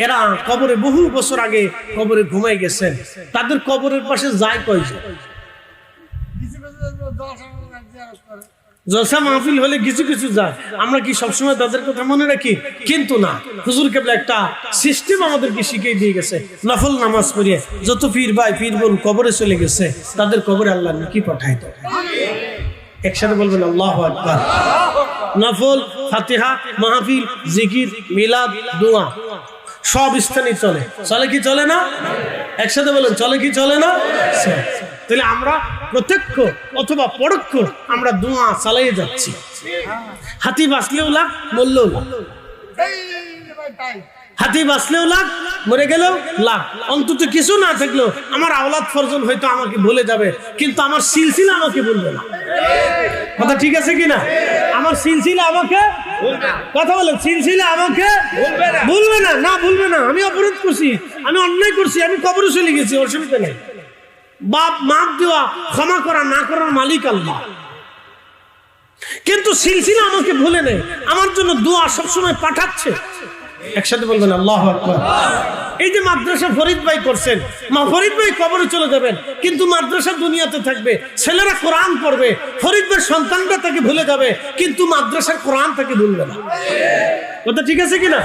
এরা কবরে বহু বছর আগে কবরে ঘুমাই গেছেন, তাদের কবরের পাশে যায় কয়জন? জলসা মাহফিল হলে কিছু কিছু যায়, আমরা কি সবসময় তাদের কথা মনে রাখি? কিন্তু না, হুজুর কেবলা একটা সিস্টেম আমাদেরকে শিখিয়ে দিয়ে গেছে। নফল নামাজ পড়িয়ে যত পীর ভাই পীর বোন কবরে চলে গেছে, তাদের কবরে আল্লাহ নাকি পাঠায় তো। একসাথে বলবেন আল্লাহু আকবার। নফল, ফাতিহা, মাহফিল, জিকির, মিলাদ, দোয়া সব স্থানে চলে। চলে কি চলে না? একসাথে বলেন, চলে কি চলে না? তাহলে আমরা প্রত্যক্ষ অথবা পরোক্ষ আমরা দোয়া চালিয়ে যাচ্ছি। হাতি বাঁচলেও লাখ, মরলেও লাখ। হাতি বাঁচলেও লাখ, মরে গেলেও লাখ। অন্তত কিছু না থাকলেও আমার আওলাদ ফরজন হয়তো আমাকে ভুলে যাবে, কিন্তু আমার সিলসিলা আমাকে ভুলবে না। কথা ঠিক আছে কিনা? আমার সিলসিলা আমাকে, কথা বলেন, সিলসিলা আমাকে ভুলবে না। না, ভুলবে না। আমি অপরাধ করছি, আমি অন্যায় করছি, আমি কবরে চলে গেছি, অসুবিধা নেই। বাপ মাপ দেওয়া, ক্ষমা করা না করার মালিক আল্লাহ, কিন্তু সিলসিলা আমাকে ভুলে নেই, আমার জন্য দোয়া সবসময় পাঠাচ্ছে। একসাথে বলবেন আল্লাহু আকবার। এই যে মাদ্রাসা ফরিদ ভাই করছেন, ফরিদ ভাই কবরে চলে যাবেন, কিন্তু মাদ্রাসা দুনিয়াতে থাকবে, ছেলেরা কোরআন পড়বে, ফরিদ ভাইয়ের সন্তানরা তাকে ভুলে যাবে, কিন্তু মাদ্রাসার কোরআন তাকে ভুলবে না। কথা ঠিক আছে কিনা?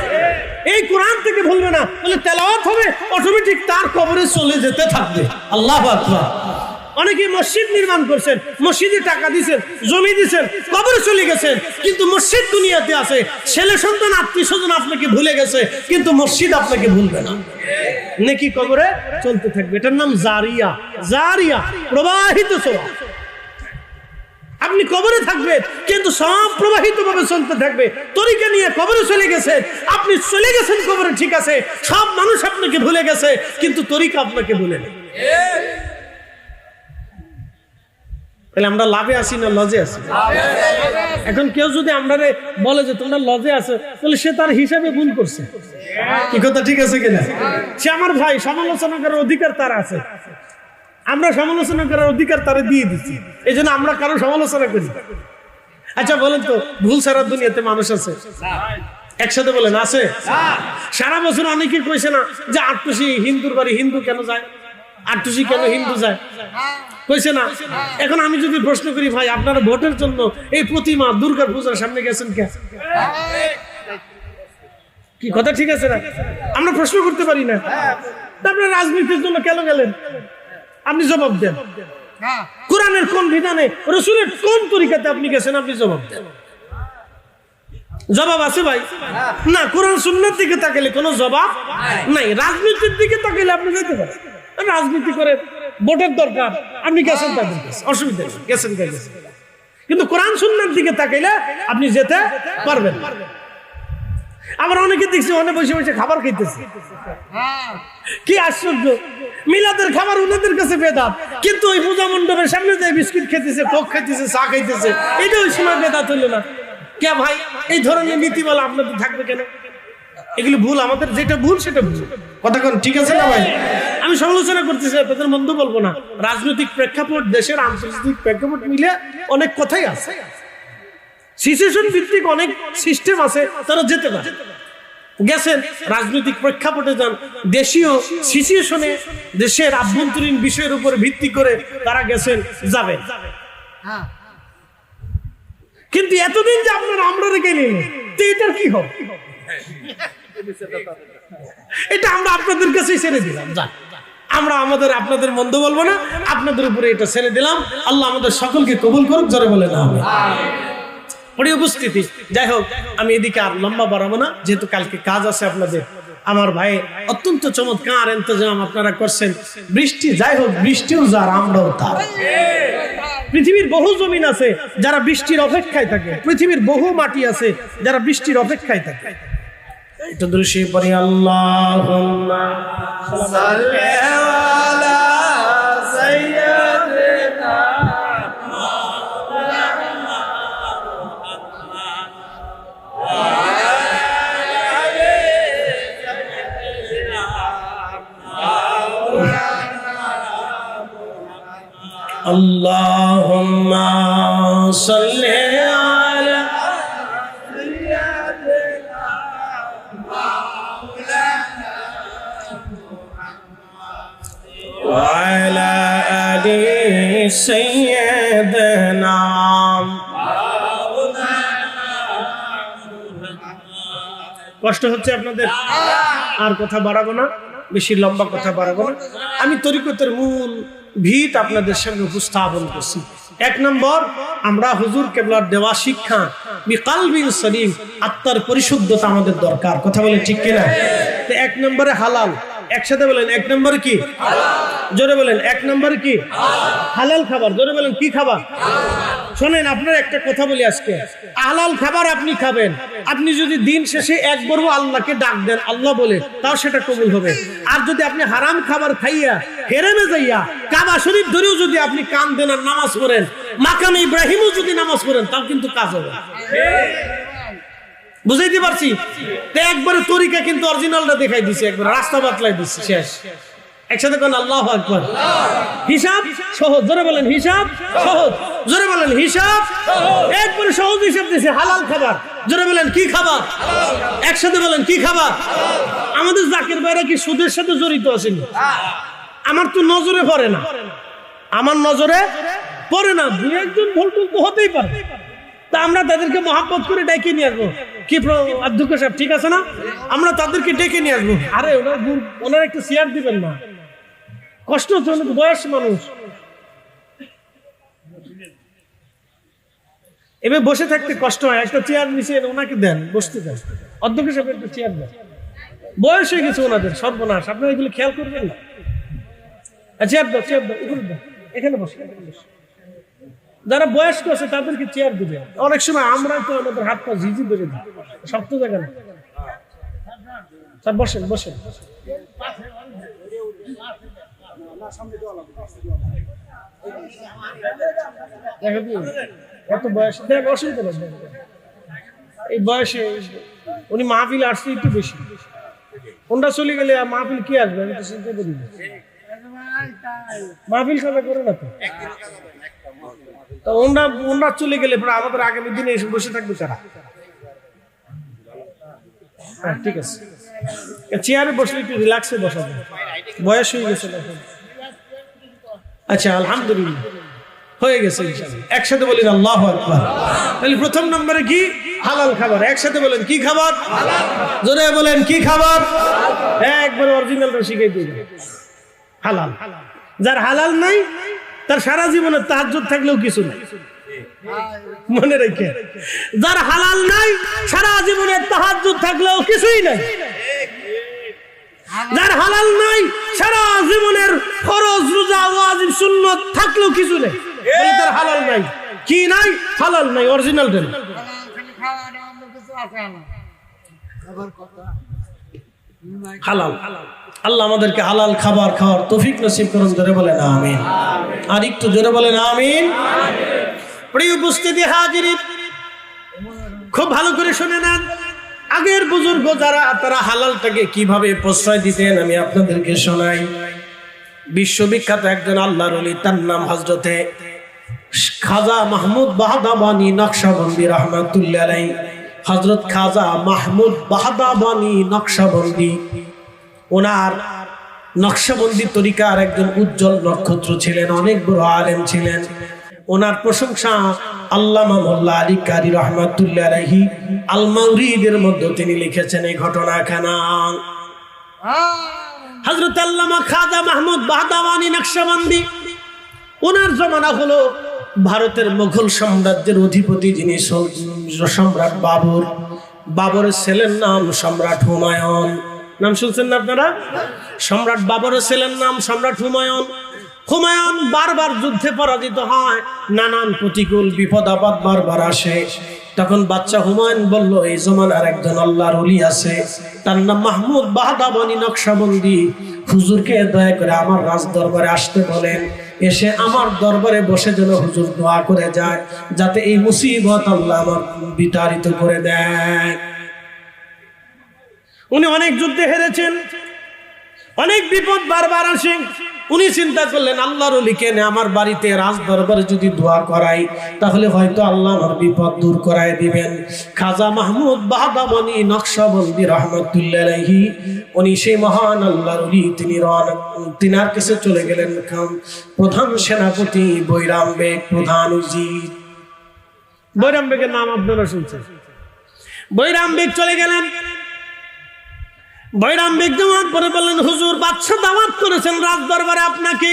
এই কোরআন থেকে ভুলবে না, বলে তেলাওয়াত হবে, অটোমেটিক তার কবরে চলে যেতে থাকবে। আল্লাহু আকবার। অনেকে মসজিদ নির্মাণ করছেন, মসজিদে টাকা দিচ্ছেন, জমি দিচ্ছেন, কবরে চলে গেছেন, কিন্তু মসজিদ দুনিয়াতে আছে। ছেলে সন্তান আত্মীয় স্বজন আপনাকে ভুলে গেছে, কিন্তু মসজিদ আপনাকে ভুলবে না। নেকি কবরে চলতে থাকবে। এটার নাম জারিয়া। জারিয়া, প্রবাহিত সওয়াব। আপনি কবরে থাকবেন, কিন্তু সব প্রবাহিত ভাবে চলতে থাকবে। তরিকা নিয়ে কবরে চলে গেছে, আপনি চলে গেছেন কবরে, ঠিক আছে, সব মানুষ আপনাকে ভুলে গেছে, কিন্তু তরিকা আপনাকে ভুলে নেই। তাহলে আমরা লাভে আছি না লজে আছি? এখন কেউ যদি আমরা বলে যে তোমরা লজে আছো, তাহলে সে তার হিসাবে ভুল করছে। কি কথা ঠিক আছে কিনা? সে আমার ভাই, সমালোচনা করার অধিকার তার আছে, আমরা সমালোচনা করার অধিকার তারা দিয়ে দিচ্ছি, এই জন্য আমরা কারো সমালোচনা করি। আচ্ছা বলেন তো, ভুল ছাড়া দুনিয়াতে মানুষ আছে? একসাথে বলেন, আছে? সারা বছর অনেকে কইছে না যে আটটুসি হিন্দুর বাড়ি, হিন্দু কেন যায়? আটটুসি কেন হিন্দু যায়? কইছে না? এখন আমি যদি প্রশ্ন করি, ভাই আপনারা ভোটের জন্য এই প্রতিমা দুর্গা পূজার সামনে গেছেন কে? কি কথা ঠিক আছে না? আমরা প্রশ্ন করতে পারি না? আপনারা রাজনীতির জন্য কেন গেলেন? আপনি জবাব দেন। কোরআনের কোন বিধানে, রাসূলের কোন তরিকাতে আপনি গেছেন, আপনি জবাব দেন। জবাব আছে ভাই? না, কোরআন সুন্নাহর দিকে তাকালে কোনো জবাব নাই। রাজনীতির দিকে তাকালে আপনি যেতে পারেন, রাজনীতি করে ভোটের দরকার, আপনি গেছেন তাদের কাছে, অসুবিধা নেই, গেছেন। কিন্তু কোরআন সুন্নাহর দিকে তাকাইলে আপনি যেতে পারবেন। আবার অনেকে দেখছি অনেক বসে বসে খাবার খাইতেছে। কি আশ্চর্য, মিলাদের খাবার ওনাদের কাছে বেদাত, কিন্তু ওই পূজা মণ্ডপের সামনে যে বিস্কিট খেতেছে, কোক খাইতেছে, চা খাইতেছে, এটা ওই সময় বেদাত হইল না? কে ভাই, এই ধরনের নীতিমালা আপনাদের থাকবে কেন? এগুলো ভুল, আমাদের যেটা ভুল সেটা ভুল। কথা কোন ঠিক আছে না ভাই? আমি সমালোচনা করতেছি, তাদের মন্দ বলবো না। রাজনৈতিক প্রেক্ষাপট, দেশের আন্তর্জাতিক প্রেক্ষাপট মিলে অনেক কথাই আছে, সিচুয়েশন ভিত্তিক অনেক সিস্টেম আছে, তারা যেতে পারে। গেছেন, রাজনৈতিক প্রেক্ষাপটে যান, দেশীয় সিচুয়েশনে, দেশের আভ্যন্তরীণ বিষয়ের উপর ভিত্তি করে তারা গেছেন, যাবেন। কিন্তু এতদিন যে আপনারা আমরা রেখে নিন, এটার কি হবে? এটা আমরা আপনাদের কাছেই ছেড়ে দিলাম। আমরা আপনাদের মন্দ বলবো না, আপনাদের উপরে এটা ছেড়ে দিলাম। আল্লাহ আমাদের সকলকে কবুল করুক, জোরে বলে না হবে। প্রিয় উপস্থিতি, যাই হোক, আমি এদিকে আর লম্বা বাড়াবো না, যেহেতু কালকে কাজ আছে আপনাদের। আমার ভাই অত্যন্ত চমৎকার ইন্তজাম আপনারা করছেন। বৃষ্টি, যাই হোক, বৃষ্টিও যার, আমরাও তার। পৃথিবীর বহু জমিন আছে যারা বৃষ্টির অপেক্ষায় থাকে, পৃথিবীর বহু মাটি আছে যারা বৃষ্টির অপেক্ষায় থাকে। একটু দৃশ্যে পড়ি আল্লাহুম্মা সাল্লি আলা সাইয়্যিদিনা Allahumma salli ala sayyidina maulana wa ala ali sayyidina কষ্ট হচ্ছে আপনাদের? আর কথা বাড়াবো না, বেশি লম্বা কথা বাড়াবো না। আমি তরিকতের মূল ভিত আপনাদের সামনে উপস্থাপন করছি। 1 নম্বর, আমরা হুজুর কেবলার দেওয়া শিক্ষা বিকালবিন সলিম, আত্মার পরিশুদ্ধতা আমাদের দরকার। কথা বলে ঠিক কিনা? তো 1 নম্বরে হালাল, একসাথে বলেন 1 নম্বরে কি? জোরে বলেন 1 নম্বরে কি? হালাল খাবার। জোরে বলেন কি খাবার? শোনেন, আপনার একটা কথা বলি আজকে, হালাল খাবার আপনি খাবেন, আপনি যদি দিন শেষে একবারও আল্লাহকে ডাক দেন আল্লাহ বলে, তাও সেটা কবুল হবে। আর যদি আপনি হারাম খাবার খাইয়া হেরেমে যাইয়া কাবা শরীফ ধরেও যদি আপনি কান দেন আর নামাজ পড়েন, মাকামে ইব্রাহিমও যদি নামাজ পড়েন, তাও কিন্তু কাজ হবে। বুঝাইতে পারছি? তো একবারে তরিকা কিন্তু অরিজিনালটা দেখাই দিছে, একবার রাস্তা বাতলাই দিচ্ছে, শেষ। একসাথে কোন আল্লাহু আকবার। হিসাব সহজ। জোরে বলেন হিসাব সহজ। জোরে বলেন হিসাব একবারে সহজ হিসাব দিছে। হালাল খাবার। জোরে বলেন কি খাবার? একসাথে বলেন কি খাবার? আমাদের জাকির ভাইরা কি সুদের সাথে জড়িত আছেন? আমার তো নজরে পড়ে না, আমার নজরে পড়ে না। 2-1 ভুল টুল তো হতেই পারে, তা আমরা তাদেরকে মহাব্বত করে ডেকে নিয়ে আসবো। কি অধ্যক্ষ সাহেব ঠিক আছে না? আমরা তাদেরকে ডেকে নিয়ে আসবো। আরে ওনার একটা চেয়ার দিবেন না, কষ্ট হচ্ছে, অনেক বয়স মানুষ। এবার বসে থাকতে কষ্ট হয়, একটা চেয়ার নিচে ওনাকে দেন, বসতে দেন। অধ্যক্ষ সাহেব একটা চেয়ার দেন, বয়স হয়ে গেছে ওনাদের, সর্বনাশ। আপনারা এগুলো খেয়াল করবেন না। চেয়ার দাও, চেয়ার দাও, এখানে বসে। যারা বয়স্ক আছে তাদেরকে চেয়ার দিবে। অনেক সময় আমরা তো আমাদের হাত পা ঝিঝি ধরে দিই, শক্ত জায়গা না। স্যার বসেন, বসেন। এত বয়স দেখ, অসুবিধা নেই। এই বয়সে উনি মাহফিল আসছে একটু বেশি, ওনরা চলে গেলে মাহফিল কি আসবে? আমি তো চিন্তা করি মাহফিল খাবে করে না তো। ওনরা চলে গেলে পরে আমাদের আগামী দিনে এসে বসে থাকবে তারা। হ্যাঁ ঠিক আছে, চেয়ারে বসলে একটু রিল্যাক্সে বসাবে, বয়স হয়ে গেছে। আচ্ছা আলহামদুলিল্লাহ হয়ে গেছে। একসাথে বলেন আল্লাহু আকবার। তাহলে প্রথম নম্বরে কি? হালাল খাবার। একসাথে বলেন কি খাবার? জোরে বলেন কি খাবার? একবার অরিজিনালটা শিখাই দিই, হালাল। যার হালাল নাই তার সারা জীবনে তাহাজ্জুদ থাকলেও কিছু নাই, মনে রেখে। যার হালাল নাই সারা জীবনে তাহাজ্জুদ থাকলেও কিছুই নাই। যার হালাল নাই সারা জীবনের ফরজ রোজা ওয়াজিব সুন্নাত থাকলেও কিছু নেই, বলে তার হালাল নাই। কি নাই? হালাল নাই, অরিজিনাল দেন। হালাল। আল্লাহ আমাদেরকে হালাল খাবার খাওয়ার তৌফিক নসিব করুন। জোরে বলেন আমিন। আর একটু জোরে বলেন আমিন। প্রিয় উপস্থিতি হাজিরিন, খুব ভালো করে শুনে নেন। আগের বুজুর্গ যারা, তারা হালালটাকে কিভাবে প্রশ্রয় দিতেন আমি আপনাদেরকে শোনাই। বিশ্ববিখ্যাত একজন আল্লাহর ওলি, তার নাম হযরতে খাজা মাহমুদ বাহদাবানী নকশবন্দি রহমাতুল্লাহ আলাইহি। হযরত খাজা মাহমুদ বাহদাবানী নকশবন্দি, ওনার নকশবন্দি তরিকার একজন উজ্জ্বল নক্ষত্র ছিলেন, অনেক বড় আলেম ছিলেন। ওনার প্রশংসা আল্লামা মোল্লা আলী কারি রহমাতুল্লাহ আলাইহি আল মাউরিদের মধ্যে তিনি লিখেছেন এই ঘটনাখানা। হযরত আল্লামা খাজা মাহমুদ বাহদাবানী নকশবন্দি, ওনার জমানা হলো ভারতের মুঘল সাম্রাজ্যের অধিপতি যিনি সম্রাট বাবর। বাবরের ছেলের নাম সম্রাট হুমায়ুন। নাম শুনছেন না আপনারা? সম্রাট বাবরের ছেলের নাম সম্রাট হুমায়ুন। হুমায়ুন বারবার যুদ্ধে পরাজিত হয়, নানান প্রতিকূল বিপদ আপদ বারবার আসে। তখন বাচ্চা হুমায়ুন বলল, এই জমানার একজন আল্লাহর ওলি আছে, তার নাম মাহমুদ বাহদাবনী নকশবন্দি, হুজুরকে দয়া করে আমার রাজ দরবারে আসতে বলেন, এসে আমার দরবারে বসে যেন হুজুর দোয়া করে যায়, যাতে এই মুসিবত আল্লাহ আমার বিতাড়িত করে দেয়। উনি অনেক যুদ্ধে হেরেছেন, অনেক বিপদ বারবার আসে। উনি চিন্তা করলেন, আল্লাহর ওলিকে এনে আমার বাড়িতে রাজ দরবারে যদি দোয়া করাই, তাহলে হয়তো আল্লাহ আমার বিপদ দূর করায় দিবেন। খাজা মাহমুদ বাহদাবনী নকশবন্দি রহমতুল্লাহ আলাইহি, উনি সেই মহান আল্লাহর ওলি, তিনার কাছে চলে গেলেন প্রধান সেনাপতি বৈরাম বেগ, প্রধান উজির। বৈরাম বেগের নাম আপনারা শুনছেন। বৈরাম বেগ চলে গেলেন। বৈরাম বেগ জমাত পরে বললেন, হুজুর বাদশা দাওয়াত করেছেন রাজ দরবারে আপনাকে।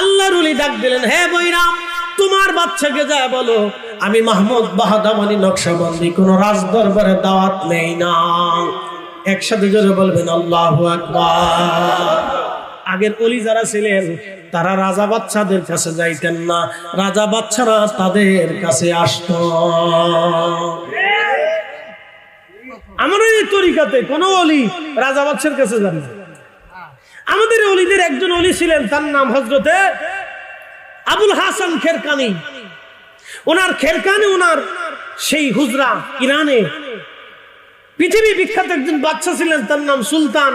আল্লাহর ওলি ডাক দিলেন, হে বৈরাম, তোমার বাচ্চাকে যা বলো আমি মাহমুদ বাহদাবনী নকশবন্দি কোন রাজ দরবারে দাওয়াত নেই না। একসাথে জোরে বলবেন আল্লাহু আকবার। আগের ওলি যারা ছিলেন তারা রাজা বাচ্চাদের কাছে যাইতেন না, রাজা বাচ্চারা তাদের কাছে আসতো। আমাদের এই তরিকাতে কোন ওলি রাজা বাদশার কাছে যান না। আমাদের ওলিদের একজন ওলি ছিলেন, তার নাম হযরতে আবুল হাসান খেরকানি। ওনার খেরকানি, ওনার সেই হুজরা ইরানে পৃথিবী বিখ্যাত একজন বাদশা ছিলেন, তার নাম সুলতান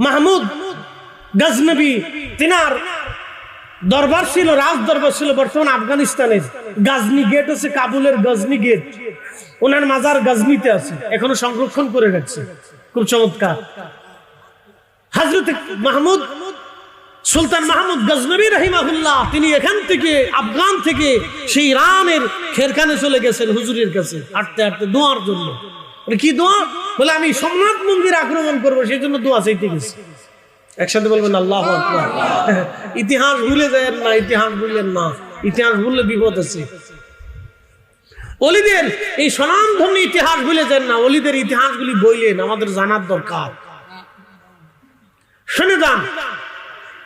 মাহমুদ গজনবী। তিনার দরবার ছিল, রাজ দরবার ছিল বর্তমান আফগানিস্তানের গাজনি গেট আছে, কাবুলের গজনি গেট। ওনার মাজার গজনিতে আছে, এখনো সংরক্ষণ করে রাখছে, খুব চমৎকার। হযরত মাহমুদ, সুলতান মাহমুদ গজনবী রাহিমাহুল্লাহ, তিনি এখান থেকে আফগান থেকে সেই ইরানের খেরখানে চলে গেছেন হুজুরের কাছে হাঁটতে হাঁটতে দোয়ার জন্য। কি দোয়া? বলে আমি সোমনাথ মন্দির আক্রমণ করবো, সেই জন্য দোয়া চাইতে গেছি। একসাথে বলবেন আল্লাহু আকবার। ইতিহাস ভুলে যায় না, ইতিহাস ভুললেন না, ইতিহাস ভুললে বিপদ আছে। ওলিদের এই স্বনামধন্য ইতিহাস ভুলে যান না, ওলিদের ইতিহাসগুলি বইলেন, আমাদের জানার দরকার। শুনে যান।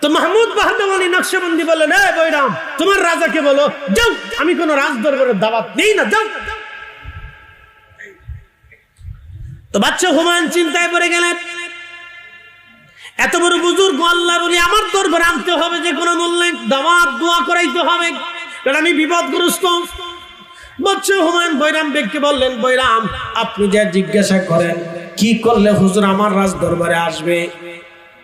তো মাহমুদ বাহদাবনী নকশবন্দি বললেন, এ বৈরাম, তোমার রাজাকে বলো যাও, আমি কোন রাজ দরবারের দাওয়াত নেই না, যাও। তো বাচ্চা হুমায়ুন চিন্তায় পড়ে গেলেন, এত বড় বুজুর্গ আল্লাহর ওলি আমার দরবারে আনতে হবে, যে কোনো মূল্যে দাওয়াত দোয়া করাইতে হবে, কারণ আমি বিপদগ্রস্ত। বাচ্চা হুমায়ুন বৈরাম বেগকে বললেন, বৈরাম, আপনি যা জিজ্ঞাসা করেন, কি করলে হুজুর আমার রাজ দরবারে আসবে?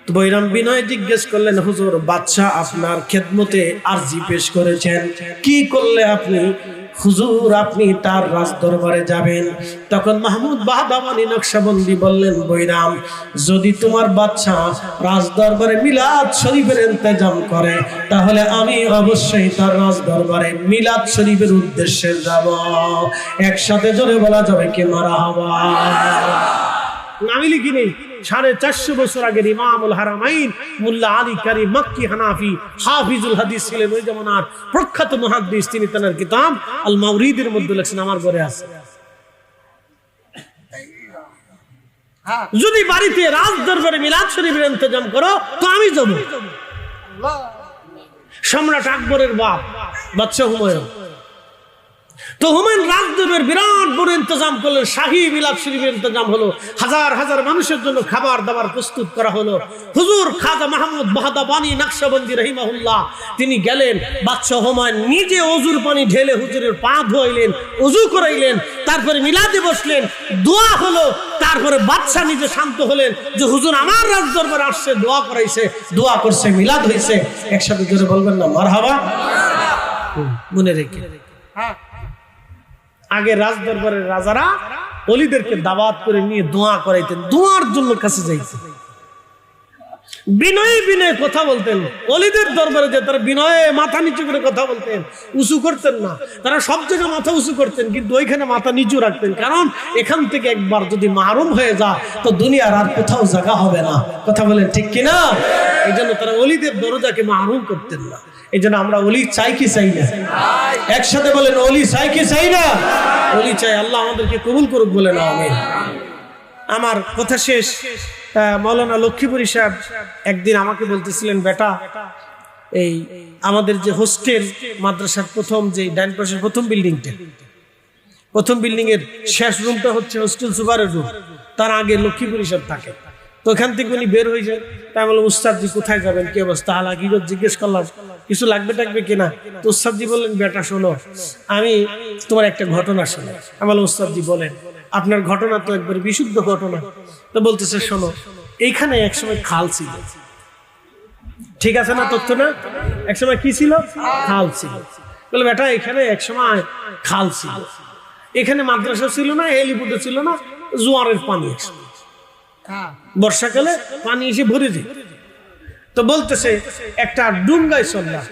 তো বৈরাম বিনয় জিজ্ঞেস করলেন, হুজুর বাদশা আপনার খেদমতে আরজি পেশ করেছেন, কি করলে আপনি হুজুর আপনি তার রাজ দরবারে যাবেন? তখন মাহমুদ বাহদাবনী নকশবন্দি বললেন, বৈরাম, যদি তোমার বাদশা রাজ দরবারে মিলাদ শরীফের ইন্তজাম করে, তাহলে আমি অবশ্যই তার রাজ দরবারে মিলাদ শরীফের উদ্দেশ্যে যাব। একসাথে জোরে বলা যাবে কি মারহাবা। আমি লিখি নেই, 450 বছর আগের ইমামুল হারামাইন মুল্লা আলী কারি মক্কি হানাফি হাফিজুল হাদিস ছিলেন, ওই জামানার প্রখ্যাত মুহাদ্দিস। তিনি তার কিতাব আল মাওরিদের মধ্যে লেখেন, আমার ঘরে আছে। যদি বাড়িতে রাজ দরবারে মিলাদ শরীফের ইন্তজাম করো তো আমি যাব। সম্রাট আকবরের বাপ বাদশা হুমায়ুন। তো হুমায়ুন রাজ দরবারের বিরাট বড় ইন্তজাম করলেন, শাহী মিলাদ শরীফের ইন্তজাম হলো, হাজার হাজার মানুষের জন্য খাবার দাবার প্রস্তুত করা হলো। হুজুর খাজা মাহমুদ বাহদাবনী নকশবন্দি রাহিমাহুল্লাহ তিনি গেলেন, বাদশা হুমায়ুন নিজে ওযুর পানি ঢেলে হুজুরের পা ধোয়াইলেন, ওযু করাইলেন, তারপরে মিলাদে বসলেন, দোয়া হলো। তারপরে বাদশা নিজে শান্ত হলেন যে হুজুর আমার রাজ দরবারে আসছে, দোয়া করাইছে, দোয়া করছে, মিলাদ হয়েছে। একসাথে জোরে বলবেন না মারহাবা। মনে রেখে, আগে রাজ দরবারের রাজারা ওলিদেরকে দাওয়াত করে নিয়ে দোয়া করাইতেন, দোয়ার জন্য কাছে যাইতেন, বিনয়ে বিনয়ে কথা বলতেন। ওলিদের দরবারে যে তারা বিনয়ে মাথা নিচু করে কথা বলতেন, উঁচু করতেন না। তারা সব জায়গায় মাথা উঁচু করতেন, কিন্তু ওইখানে মাথা নিচু রাখতেন, কারণ এখান থেকে একবার যদি মাহরুম হয়ে যায় তো দুনিয়ার আর কোথাও জায়গা হবে না। কথা বলেন ঠিক কিনা? এই জন্য তারা ওলিদের দরজাকে মাহরুম করতেন না। এই জন্য আমরা ওলি চাই কি চাই না? একসাথে বলেন, ওলি চাই কি চাই না? ওলি চাই। আল্লাহ আমাদেরকে কবুল করুক, বলেন আমিন। আমার কথা শেষ। মাওলানা লক্ষ্মীপুরী সাহেব একদিন আমাকে বলতেছিলেন, বেটা এই আমাদের যে হোস্টেল মাদ্রাসার প্রথম যে ডাইন পাশের প্রথম বিল্ডিং এর শেষ রুমটা হচ্ছে হোস্টেল সুপারের রুম, তার আগে লক্ষ্মী পরিষদ থাকে। তো ওখান থেকে উনি বের হয়ে যায়। তাই বললাম উস্তাদজি কোথায় যাবেন, কি অবস্থা, আলাকিগত জিজ্ঞেস করলাম কিছু লাগবে টাকবে কিনা। তো উস্তাদজি বললেন বেটা শোনো, আমি তোমার একটা ঘটনা শোনো। আমি বললাম উস্তাদজি বলেন। আপনার ঘটনা তো একবার বিশুদ্ধ ঘটনা। তো বলতেছে শোনো, এইখানে একসময় খাল ছিল, ঠিক আছে না তথ্য না? একসময় কি ছিল? খাল ছিল। বলে বেটা এখানে একসময় খাল ছিল, এখানে মাদ্রাসা ছিল না, হেলিপোর্টও ছিল না, জোয়ারের পানি বর্ষাকালে পানি এসে ভরে যায়। তো বলতেছে একটা ডুঙ্গায় চললাম,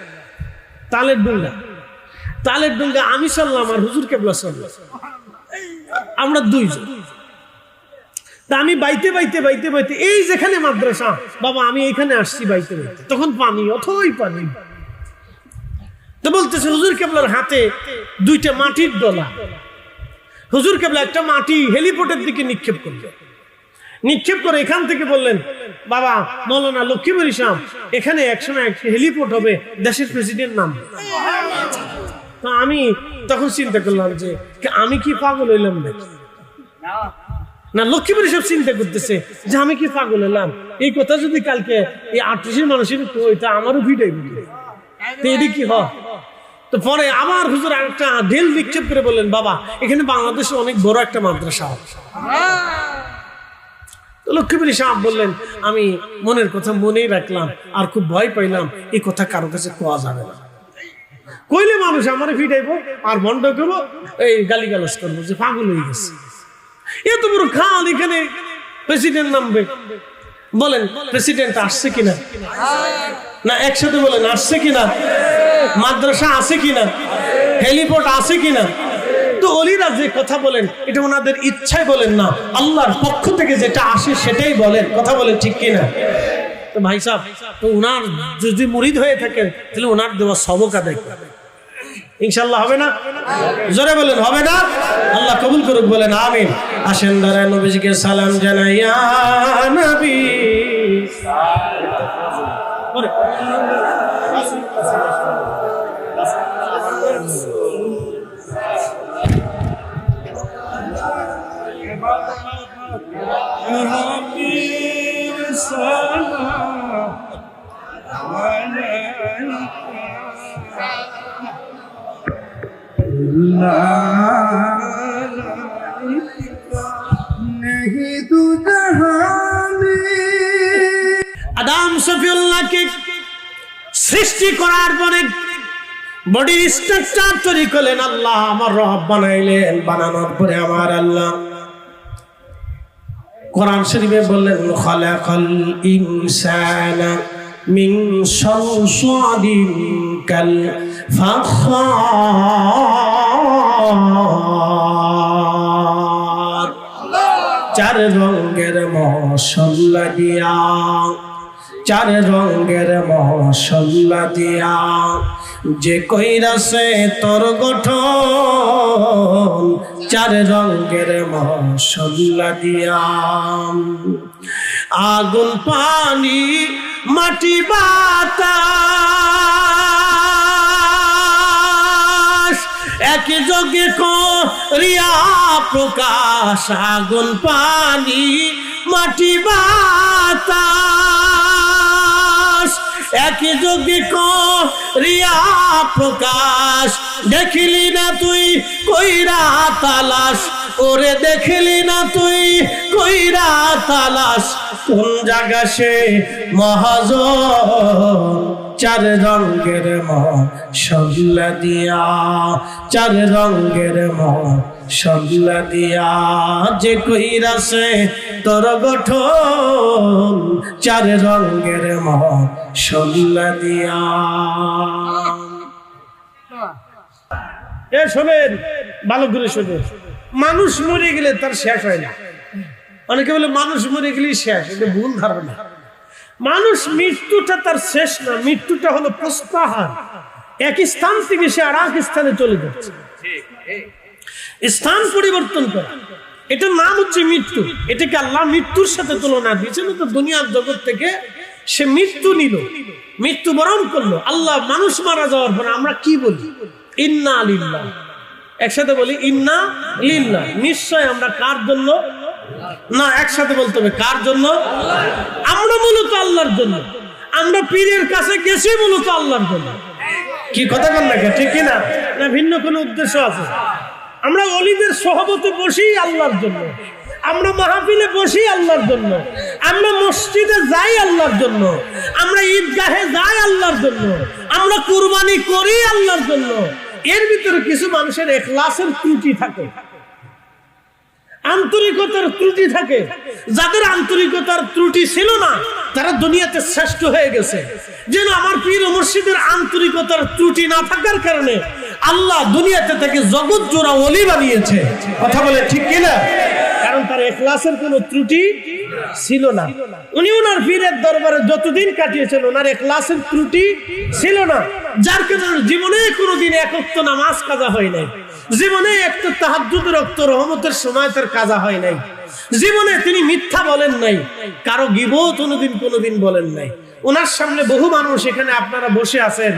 তালের ডুঙ্গা আমি চললাম আর হুজুর কেবলা চললাম, আমরা দুইজন। তা আমি বাইতে এই যেখানে মাদ্রাসা বাবা আমি এখানে আসছি বাইতে তখন পানি অথই পানি। তো বলতেছে হুজুর কেবলার হাতে দুইটা মাটির ডলা, হুজুর কেবলা একটা মাটি হেলিপোর্টের দিকে নিক্ষেপ করে এখান থেকে বললেন বাবা মৌলানা লক্ষ্মীপুর ইসলাম এখানে একসময় একটা হেলিপোর্ট হবে, দেশের প্রেসিডেন্ট নাম। তো আমি তখন চিন্তা করলাম যে আমি কি পাগল হইলাম না, লক্ষ্মীপুর সব চিন্তা করতেছে যে আমি কি পাগল হলাম, এই কথা যদি কালকে এই 38 মানুষের কইতা আমারও ভিড় তো এটি কি হয়। তো পরে আবার হুজুর একটা ঢেল নিক্ষেপ করে বললেন বাবা এখানে বাংলাদেশে অনেক বড় একটা মাদ্রাসা হবে। তো লক্ষ্মীপুর সাহেব বললেন আমি মনের কথা মনেই রাখলাম, আর খুব ভয় পাইলাম, এই কথা কারো কাছে কোয়া যাবে না, কইলে মানুষ আমার ভিড়াইবো আর বন্ধ করবো, এই গালিগালাজ করবো যে পাগল হয়ে গেছে। এত বড় খাল, এখানে প্রেসিডেন্ট নামবে। বলেন প্রেসিডেন্ট আসছে কিনা? না একসাথে বলেন আসছে কিনা? মাদ্রাসা আছে কিনা? হেলিপোর্ট আছে কিনা? তো অলিরা যে কথা বলেন এটা ওনাদের ইচ্ছায় বলেন না, আল্লাহর পক্ষ থেকে যেটা আসে সেটাই বলেন। কথা বলেন ঠিক কিনা? তো ভাই সাহেব তো উনার যদি মুরিদ হয়ে থাকেন তাহলে ওনার দেওয়া সবক আদায় করবেন, ইনশাআল্লাহ হবে না? জোরে বলেন হবে না? আল্লাহ কবুল করুক, বলেন আমিন। আসেন দাঁড়ায় নবীজিকে সালাম জানাই, ইয়া নবী আদম সফিউল্লাহকে সৃষ্টি করার পরে বডির স্ট্রাকচার তৈরি করলেন আল্লাহ, আমার রব বানাইলেন, বানানোর পরে আমার আল্লাহ কোরআন শরীফে বললেন খালাকাল ইনসানা মিন সালসালিন কাল ফাখার। চার রঙের মশলা দিয়া, চার রঙের মশলা দিয়া যে কইরাছে তোর গঠন, চার রঙের মশলা দিয়া আগুন পানি মাটি বাতাস একই যোগে করিয়া প্রকাশ। আগুন পানি মাটি বাতাস একই যোগে করিয়া প্রকাশ। দেখিলি না তুই কইরা তালাশ, ওরে দেখিলি না তুই কইরা তালাশ, কোন জায়গা সে মহাজন। চার রঙের মশলা দিয়া, চার রঙের মশলা দিয়া যে কইরাছে তোর গঠন, চার রঙের মশলা দিয়া। শোনেন ভালো করে শোনেন, মানুষ মরে গেলে তার শেষ হয় না। অনেকে বলে মানুষ মরে গেলেই শেষ, এটা ভুল ধারণা। মানুষ মৃত্যুটা তার শেষ না, মৃত্যুটা হলো প্রস্থান। এক স্থান থেকে সে আর এক স্থানে চলে যাচ্ছে, স্থান পরিবর্তন করা, এটার নাম হচ্ছে মৃত্যু। এটাকে আল্লাহ মৃত্যুর সাথে তুলনা দিয়েছেন। তো দুনিয়ার জগৎ থেকে সে মৃত্যু নিল, মৃত্যুবরণ করলো। আল্লাহ মানুষ মারা যাওয়ার পর আমরা কি বলি? ইন্না লিল্লাহ। একসাথে বলি ইন্না লিল্লাহ। নিশ্চয় আমরা কার জন্য? না, একসাথে বলতে হবে কার জন্য? আমরা মূলত আল্লাহর জন্য। আমরা পীরের কাছে গেছি মূলত আল্লাহর জন্য। কি কথা বল না, ঠিক কিনা? না ভিন্ন কোনো উদ্দেশ্য আছে? আমরা ওলিদের সহবতে বসি আল্লাহর জন্য, আমরা মাহফিলে বসি আল্লাহর জন্য, আমরা মসজিদে যাই আল্লাহর জন্য, আমরা ঈদগাহে যাই আল্লাহর জন্য, আমরা কুরবানি করি আল্লাহর জন্য। এর ভিতরে কিছু মানুষের ইখলাসের ত্রুটি থাকে, আন্তরিকতার ত্রুটি থাকে। যাদের আন্তরিকতার ত্রুটি ছিল না তারা দুনিয়াতে শ্রেষ্ঠ হয়ে গেছে। যেন আমার পীর ও মুর্শিদের আন্তরিকতার ত্রুটি না থাকার কারণে আল্লাহ দুনিয়াতে তাকে জগৎ জোড়া ওলি বানিয়েছে। কথা বলে ঠিক কিনা? কারণ তার ইখলাসের কোনো ত্রুটি ছিল না। উনি ওনার পীরের দরবারে যতদিন কাটিয়েছেন ওনার ইখলাসের ত্রুটি ছিল না, যার কারণে জীবনে কোনোদিন এক ওয়াক্ত নামাজ কাজা হয় নাই, জীবনে একটা তাহাজ্জুদের ওয়াক্ত রহমতের সময় তার কাজা হয় নাই, জীবনে তিনি মিথ্যা বলেন নাই, কারো গীবত কোনোদিন বলেন নাই। ওনার সামনে বহু মানুষ এখানে আপনারা বসে আছেন,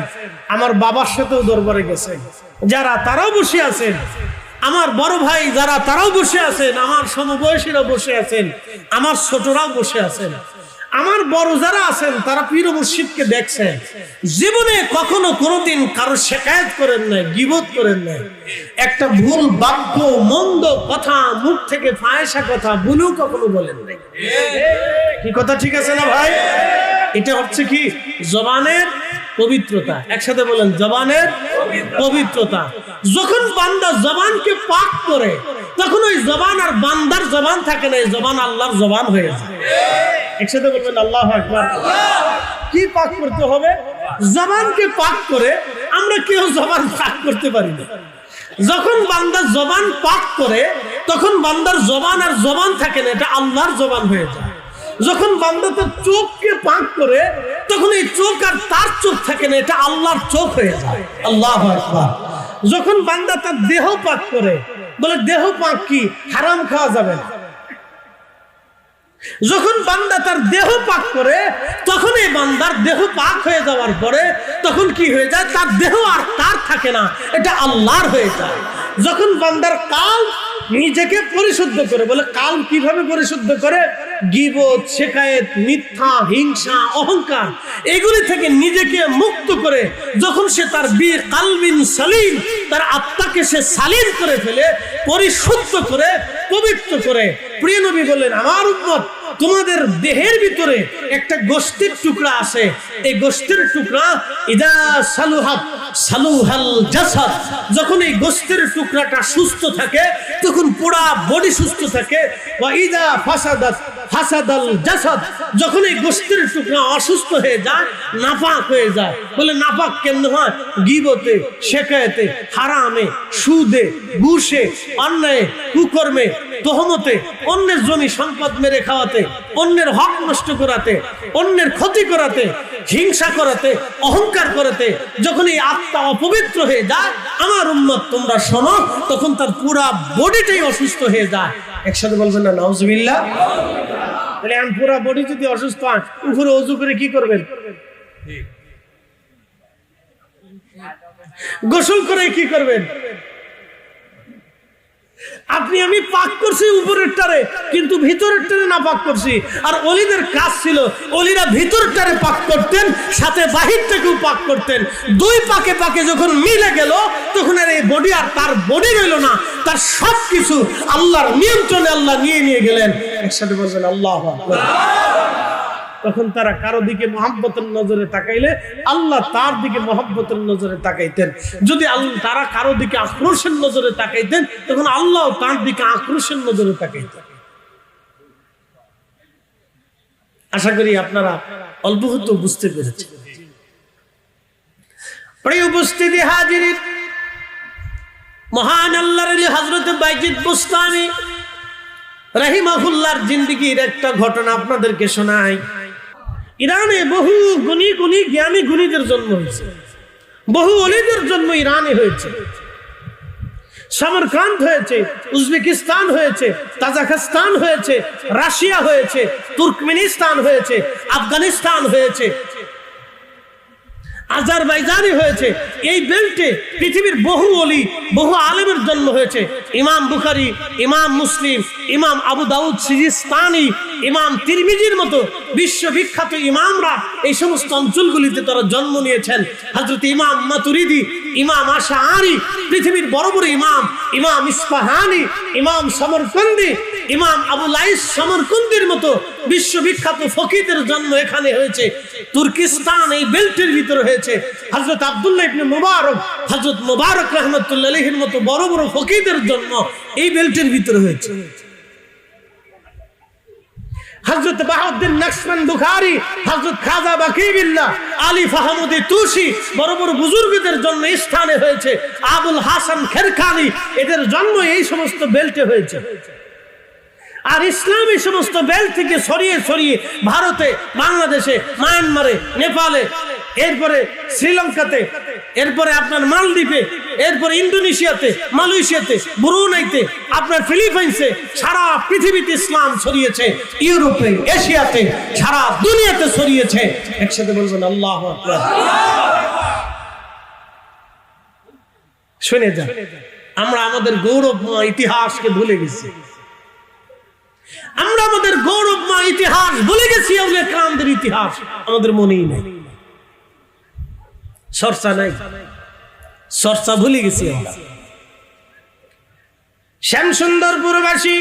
আমার বাবার সাথেও দরবারে গেছেন যারা, তারাও বসে আছেন, আমার বড় ভাই যারা তারাও বসে আছেন, আমার সমবয়সীরা বসে আছেন, আমার ছোটরাও বসে আছেন, আমার বড় যারা আছেন তারা পীর মুর্শিদকে দেখছেন। জীবনে কখনো কোনোদিন কারো শিকায়ত করেন নাই, গীবত করেন নাই, একটা ভুল বাক্য মন্দ কথা মুখ থেকে ফায়সা কথা ভুলেও কখনো বলেন নাই। কি কথা ঠিক আছে না ভাই? এটা হচ্ছে কি? জবানের পবিত্রতা। একসাথে বলেন জবানের পবিত্রতা। যখন বান্দা জবানকে পাক করে তখন ওই জবান আর বান্দার জবান থাকে না, এই জবান আল্লাহর জবান হয়ে যায়। একসাথে বলবেন আল্লাহু আকবার। কি পাক করতে হবে? জবানকে পাক করে। আমরা কেউ জবান পাক করতে পারি না। যখন বান্দা জবান পাক করে তখন বান্দার জবান আর জবান থাকে না, এটা আল্লাহর জবান হয়ে যায়। যখন বান্দা তার চোখকে পাক করে তখন এই চোখ আর তার চোখ থাকে না, এটা আল্লাহর চোখ হয়ে যায়। আল্লাহু আকবার। যখন বান্দা তার দেহ পাক করে, বলে দেহ পাক কি? হারাম খাওয়া যাবে না। যখন বান্দা তার দেহ পাক করে তখন এই বান্দার দেহ পাক হয়ে যাওয়ার পরে তখন কি হয়ে যায়? তার দেহ আর তার থাকে না, এটা আল্লাহর হয়ে যায়। যখন বান্দার কাল নিজেকে পরিশুদ্ধ করে, বলে কাল কিভাবে পরিশুদ্ধ করে? গীবত, শিকায়েত, মিথ্যা, হিংসা, অহংকার এগুলি থেকে নিজেকে মুক্ত করে যখন সে তার কালবিন সালিম, তার আত্মাকে সে সালিম করে ফেলে, পরিশুদ্ধ করে, পবিত্র করে। প্রিয় নবী বললেন, আমার উম্মত তোমাদের দেহের ভিতরে একটা গোশতের টুকরা আছে, এই গোশতের টুকরা ইদা সালুহাত সালুহাল জাসাদ, যখন এই গোশতের টুকরাটা সুস্থ থাকে তখন পুরা বডি সুস্থ থাকে। ওয়া ইদা ফাসাদাত ফাসাদাল জাসাদ, যখন এই গোশতের টুকরা অসুস্থ হয়ে যায়, নাপাক হয়ে যায়। বলে নাপাক কেমন হয়? গীবতে, শিকায়েতে, হারামে, সুদে, ঘুষে, অন্যায়, কুকর্মে, তহমতে, অন্যের জমি সম্পদ মেরে খাওয়াতে, অন্যের হক নষ্ট করাতে, অন্যের ক্ষতি করাতে, হিংসা করাতে, অহংকার করাতে যখন এই আত্মা অপবিত্র হয়ে যায়, আমার উম্মত তোমরা শোনো, তখন তার পুরা বডিটাই অসুস্থ হয়ে যায়। একসাথে বলবেন না নাউজুবিল্লাহ? তাহলে আমি পুরা বডি যদি অসুস্থ হয়, উপরে ওযু করে কি করবেন? গোসল করে কি করবেন? আপনি আমি পাক করছি উপরেরটারে, কিন্তু ভিতরেরটারে না পাক করছি। আর অলিদের কাজ ছিল, অলিরা ভিতরটারে পাক করতেন, সাথে বাহিরটাকেও পাক করতেন। দুই পাকে পাকে যখন মিলে গেল তখন আর এই বডি আর তার বডি রইল না, তার সবকিছু আল্লাহর নিয়ন্ত্রণে আল্লাহ নিয়ে গেলেন। একসাথে বলবেন আল্লাহু আকবার। তখন তারা কারো দিকে মহব্বতের নজরে তাকাইলে আল্লাহ তার দিকে মহব্বতের নজরে তাকাইতেন। যদি তারা কারো দিকে আক্রোশের নজরে তাকাইতেন তখন আল্লাহ তার দিকে আক্রোশের নজরে তাকাইতেন। আশা করি আপনারা অল্প হয়তো বুঝতে পেরেছেন। প্রিয় উপস্থিতি হাজিরিন, মহান আল্লাহর ওলি হযরত বাইজিদ বুস্তামি রাহিমাহুল্লাহর জিন্দেগীর একটা ঘটনা আপনাদেরকে শোনাই। ইরানে বহু গুণী জ্ঞানী গুণীদের জন্ম হয়েছে, বহু ওলিদের জন্ম ইরানে হয়েছে। সমরকান্দ হয়েছে, উজবেকিস্তান হয়েছে, তাজিকিস্তান হয়েছে, রাশিয়া হয়েছে, তুর্কমেনিস্তান হয়েছে, আফগানিস্তান হয়েছে, আজারবাইজানি হয়েছে। এই বেল্টে পৃথিবীর বহু ওলি, বহু আলেমের জন্ম হয়েছে। ইমাম বুখারী, ইমাম মুসলিম, ইমাম আবু দাউদ সিজিস্তানি, ইমাম তিরমিজির মতো বিশ্ববিখ্যাত ইমামরা এই সমস্ত অঞ্চলগুলিতে তারা জন্ম নিয়েছেন। হযরত ইমাম মাতুরিদি, ইমাম আশআরি, পৃথিবীর বড় বড় ইমাম, ইমাম ইসফাহানি, ইমাম সমরকন্দি, ইমাম আবু লাইস সমরকন্দির মতো বিশ্ববিখ্যাত ফকিহদের জন্ম এখানে হয়েছে। তুর্কিস্তান এই বেল্টের ভিতরে হয়েছে। হযরত আব্দুল্লাহ ইবনে মুবারক, হযরত মুবারক রাহমাতুল্লাহ আলাইহির মতো বড় বড় ফকিহদের জন্ম এই বেল্টের ভিতরে হয়েছে। হযরত বাহাউদ্দিন নকশবন্দি, হযরত খাজা বাকিবিল্লাহ, আলী ফাহমুদি তুসি, বড় বড় বুজুর্গদের জন্ম এই স্থানে হয়েছে। আবুল হাসান খেরখানি, এদের জন্ম এই সমস্ত বেল্টে হয়েছে। আর ইসলাম এই সমস্ত বেল্ট থেকে ছড়িয়ে ছড়িয়ে ভারতে, বাংলাদেশে, মায়ানমারে, নেপালে, এরপরে শ্রীলঙ্কাতে, এরপরে আপনার মালদ্বীপে, এরপরে ইন্দোনেশিয়াতে, মালয়েশিয়াতে, ব্রুনাইতে, আপনার ফিলিপাইন্সে, সারা পৃথিবীতে ইসলাম ছড়িয়েছে। ইউরোপে, এশিয়াতে, সারা দুনিয়াতে ছড়িয়েছে। একসাথে বলবেন আল্লাহু আকবার। শুনে যান, আমরা আমাদের গৌরবময় ইতিহাসকে ভুলে গেছি। আমরা আমাদের গৌরবময় ইতিহাস ভুলে গেছি। আউলিয়া কেরামদের ইতিহাস আমাদের মনেই নেই, চর্চা নাই, চর্চা ভুলে গেছি আমরা। শ্যামসুন্দরপুরবাসী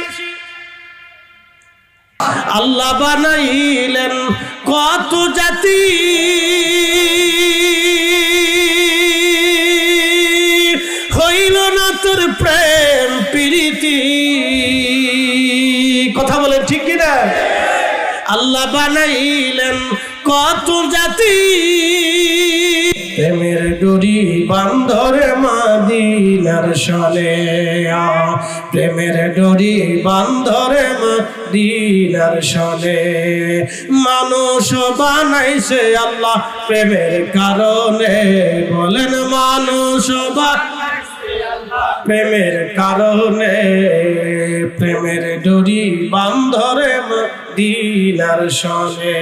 আল্লাহ বানাইলেন কত জাতি, হইল না তোর প্রেম প্রীতি। কথা বলেন ঠিক কিনা? আল্লাহ বানাইলেন কত জাতি, প্রেমের ডুরি বান্ধরে মদিনার সনে, প্রেমের ডুরি বান্ধরে মদিনার সনে। মানুষ বানাইছে আল্লাহ প্রেমের কারণে, বলেন মানুষ প্রেমের কারণে, প্রেমের ডুরি বান্ধরে মদিনার সনে।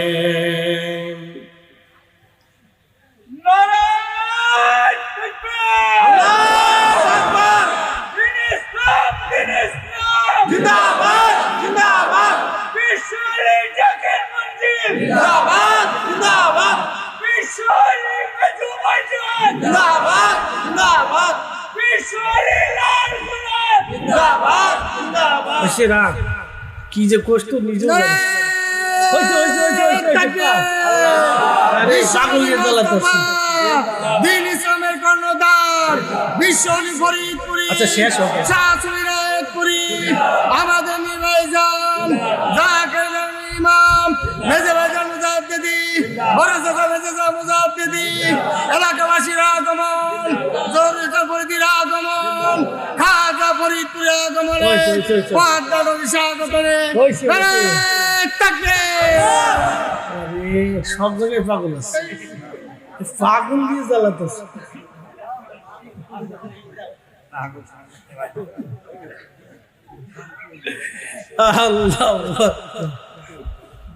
কি যে কষ্ট নিজে দিন ইসলামের কর্ণধার বিশ্বনী ফরিদপুরি, শেষ আমাদের নির্বাচন ইমাম মেজে ভাইজান মুজাদ্দিদি, বড় চাচা মেজে চাচা মুজাদ্দিদি, এলাকাবাসীর আগমন, জরুরি ফরিদির আগমন, খাজা ফরিদপুরের আগমনে স্বাগতনে সব জায়গায় পাগল আছে, পাগল দিয়ে জ্বালাতেছে।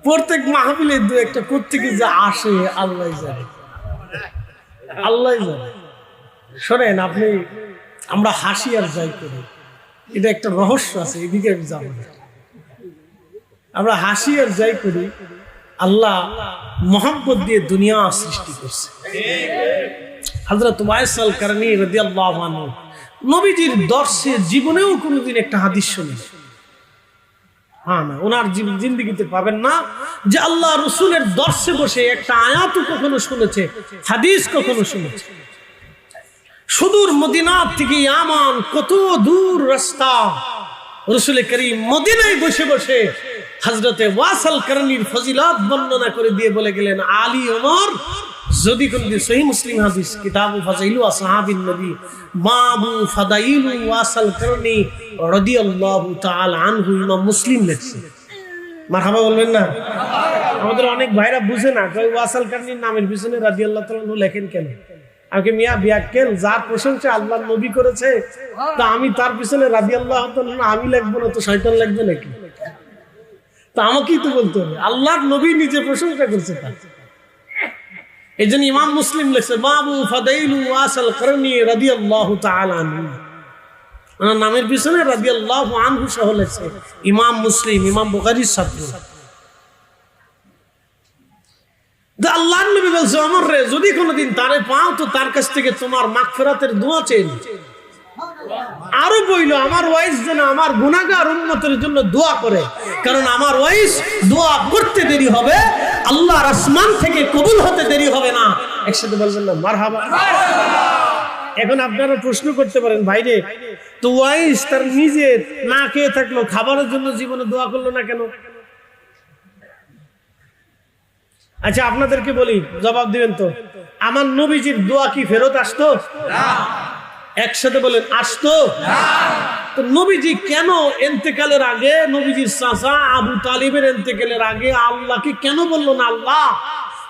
প্রত্যেক মাহফিলে দু একটা কোত্থেকে যে আসে আল্লাহ জানে, আল্লাহ জানে। শোনেন, আপনি আমরা হাসি আর যাই করি, এটা একটা রহস্য আছে, এদিকে আমি যাবো না। আমরা হাসি আর যাই করি, আল্লাহ মোহাম্মত দিয়ে দুনিয়া সৃষ্টি করছে। হযরত ওয়াইসাল কারনী রাদিয়াল্লাহু আনহু নবীজির দর্শে জীবনেও কোনোদিন একটা হাদিস শুনেন, হ্যাঁ না, ওনার জিন্দেগিতে পাবেন না যে আল্লাহ রসুলের দর্শে বসে একটা আয়াতও কখনো শুনেছে, হাদিস কখনো শুনেছে। সুদূর মদিনা থেকে ইয়ামান, কত দূর রাস্তা, রসুল করিম মদিনায় বসে বসে হযরতে ওয়াসাল কারনীর ফজিলত বর্ণনা করে দিয়ে বলে গেলেন, আলী ওমর যদি কোনদিন সহিহ মুসলিম হাদিস কিতাবু ফাযাইলু আসহাবিন নবী বাবু ফাদাইলু ওয়াসাল কারনী রাদিয়াল্লাহু তাআলা আনহু, ইমাম মুসলিম লেখছে। মারহাবা বলবেন না? আমাদের অনেক ভাইরা বুঝে না, কই ওয়াসাল কারনীর নামের পিছনে রাদিয়াল্লাহু তাআলা আনহু লেখেন কেন? আমাকে মিয়া বিয়াক্কেল যার প্রশংসা আল্লাহর নবী করেছে তা আমি তার পিছনে রাদিয়াল্লাহু তাআলা আমি লাগবো না তো শয়তান লাগবে নাকি? তা আমাকেই তো বলতে হবে আল্লাহর নবী নিজে প্রশংসা করছে তার। এই জন্য ইমাম মুসলিম লিখছে বাবু ফাদাইলু ওয়াসাল করনি রাদিয়াল্লাহু তাআলা আনহু, ওনার নামের পিছনে রাদিয়াল্লাহু আনহু সহ লিখছে ইমাম মুসলিম, ইমাম বুখারীর ছাত্র। আল্লাহর নবী বলছে ওমর রে যদি কোনোদিন তারে পাও তো তার কাছ থেকে তোমার মাগফিরাতের দোয়া চেয়ে। আরো বইল আমার ওয়াইস যেন আমার গুনাহগার উম্মতের জন্য দোয়া করে, কারণ আমার ওয়াইস দোয়া করতে দেরি হবে, আল্লাহর আসমান থেকে কবুল হতে দেরি হবে না। একসাথে বলবেন না মারহাবা। এখন আপনারা প্রশ্ন করতে পারেন ভাইরে তো ওয়াইস তার নিজে না খেয়ে থাকলো, খাবারের জন্য জীবনে দোয়া করলো না কেন? আচ্ছা আপনাদেরকে বলি, জবাব দিবেন তো, আমার নবীজির দোয়া কি ফেরত আসতো? একসাথে বলেন আসতো। তো নবীজি কেন ইন্তেকালের আগে, নবীজির চাচা আবু তালিবের ইন্তেকালের আগে আল্লাহকে কেন বললো না আল্লাহ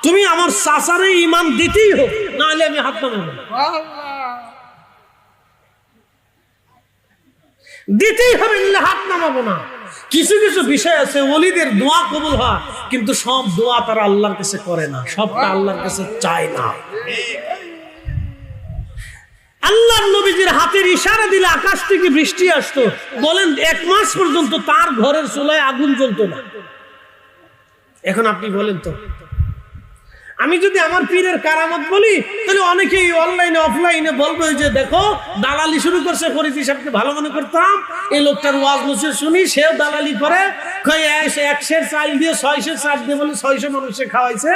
তুমি আমার চাচারে ঈমান দিতেই হোক, না হলে আমি হাত নামাবো, দিতেই হবে, হাত নামাবো না। কিছু কিছু বিষয় আছে ওলিদের দোয়া কবুল হয়, কিন্তু সব দোয়া তারা আল্লাহর কাছে করে না, সবটা আল্লাহর কাছে চায় না। আল্লাহর নবীজির হাতের ইশারা দিলে আকাশ থেকে বৃষ্টি আসতো, বলেন 1 মাস পর্যন্ত তার ঘরের চুলায় আগুন জ্বলতো না। এখন আপনি বলেন তো, আমি যদি আমার পীরের কারামত বলি তাহলে অনেকেই অনলাইনে অফলাইনে বলবে যে দেখো দালালি শুরু করছে, ফরিদি সাহেবকে ভালো মনে করতাম, এই লোকটার ওয়াজ নসিহত শুনি, সেও দালালি করে, 1 সের চাল দিয়ে 6 সের চাল দিয়ে বলে 600 মানুষকে খাওয়াইছে।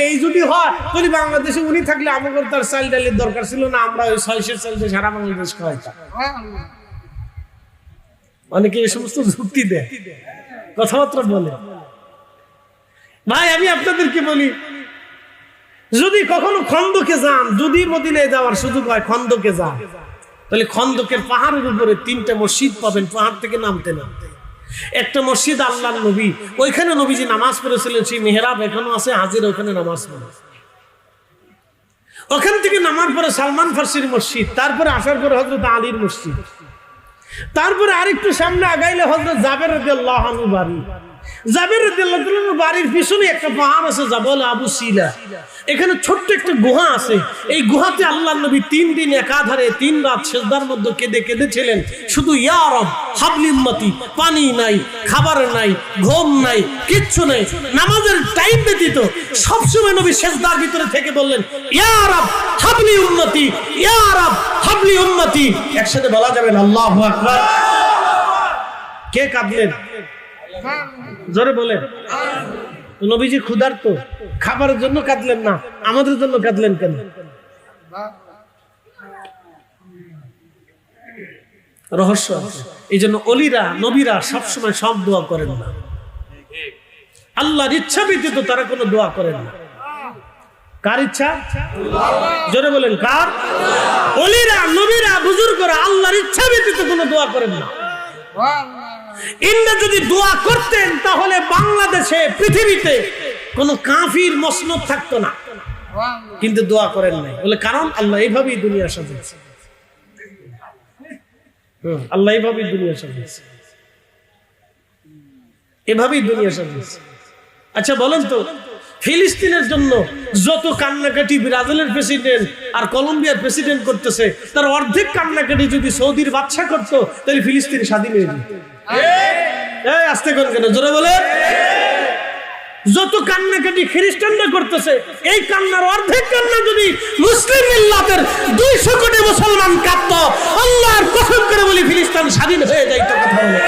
এই যদি হয় তাহলে বাংলাদেশে উনি থাকলে আমাদের তার চাল ডালের দরকার ছিল না, আমরা ওই 6 সের চাল দিয়ে সারা বাংলাদেশ খাওয়াইতাম। অনেকে এই সমস্ত যুক্তি দেয়, কথাবার্তা বলে। ভাই আমি আপনাদেরকে বলি, যদি কখনো খন্দকে যান, যদি মদিনায় যাওয়ার সুযোগ হয় খন্দকে যান, তাহলে খন্দকের পাহাড়ের উপরে 3টা মসজিদ পাবেন পাহাড় থেকে নামতে নামতে। একটা মসজিদ আল্লাহর নবী, ওইখানে নবীজি নামাজ পড়েছিলেন, সেই মেহরাব এখনো আছে, হাজির ওখানে নামাজ পড়ে। ওখান থেকে নামার পরে সালমান ফার্সির মসজিদ, তারপরে আসার পরে হযরত আলীর মসজিদ, তারপরে আরেকটু সামনে আগাইলে হযরত জাবের রাদিয়াল্লাহু আনহু বাড়ি। জাবের রাদিয়াল্লাহু আনহুর বাড়ির পিছনে একটা পাহাড় আছে জাবল আবু সিলা, এখানে ছোট্ট একটা গুহা আছে। এই গুহাতে আল্লাহর নবী 3 দিন একাধারে 3 রাত সিজদার মধ্যে কেঁদেছিলেন, শুধু ইয়া রব হাবলি উম্মতি, পানি নাই, খাবার নাই, ঘুম নাই, কিচ্ছু নাই, নামাজের টাইম ব্যতীত সবসময় নবী সিজদার ভিতরে থেকে বললেন ইয়া রব হাবলি উম্মতি, ইয়া রব হাবলি উম্মতি। একসাথে বলা যাবে না আল্লাহু আকবার। কে কাঁদলেন জোরে বলেন? নবীজি ক্ষুধার্ত, খাবারের জন্য কাঁদলেন না, আমাদের জন্য কাঁদলেন কেন? রহস্য। এই জন্য অলিরা নবীরা সবসময় সব দোয়া করেন না, আল্লাহর ইচ্ছা ব্যতীত তারা কোনো দোয়া করেন না। কার ইচ্ছা? জোরে বলেন কার? অলিরা নবীরা বুজুর্গরা আল্লাহর ইচ্ছা ব্যতীত কোনো দোয়া করেন না। ইন্না যদি দোয়া করতেন তাহলে বাংলাদেশে পৃথিবীতে কোন কাফির মসনদ থাকতো না, কিন্তু দোয়া করেন নাই বলে, কারণ আল্লাহ এইভাবেই দুনিয়া সাজিয়েছে, আল্লাহ এইভাবেই দুনিয়া সাজিয়েছে, এভাবেই দুনিয়া সাজিয়েছে। আচ্ছা বলেন তো, ফিলিস্তিনের জন্য যত কান্নাকাটি ব্রাজিলের প্রেসিডেন্ট আর কলম্বিয়ার প্রেসিডেন্ট করতেছে, তার অর্ধেক কান্নাকাটি যদি সৌদির বাদশা করতো তাহলে ফিলিস্তিন স্বাধীন হয়ে যেত। আস্তে কোন কেন জোরে বলে? যত কান্নাকাটি খ্রিস্টানরা করতেছে, এই কান্নার অর্ধেক কান্না যদি মুসলিম মিল্লাতের 200 কোটি মুসলমান কাঁদতো, আল্লাহর কসম করে বলি ফিলিস্তিন স্বাধীন হয়ে যাইত। কথা বলে,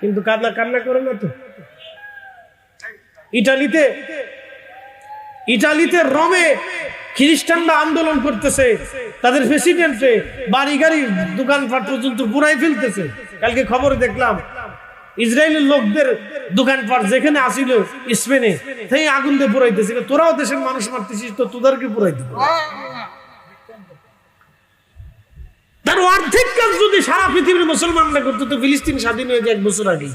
কিন্তু কান্না করে না তো। ইটালিতে রোমে খ্রিস্টানরা আন্দোলন করতেছে, তাদের প্রেসিডেন্টে বাড়ি গাড়ি দোকানপাট পর্যন্ত পুরাই ফেলতেছে। কালকে খবরে দেখলাম ইসরায়েলের লোকদের দোকানপাট যেখানে আসিল স্পেনে, সেই আগুন দিয়ে পুরাইতেছে। তোরাও দেশের মানুষ মারতেছিস, তো তোদেরকে পুরাই দিবে। তার অর্ধেক কাজ যদি সারা পৃথিবীর মুসলমানরা করতো তো ফিলিস্তিন স্বাধীন হয়ে যায় 1 বছর আগে।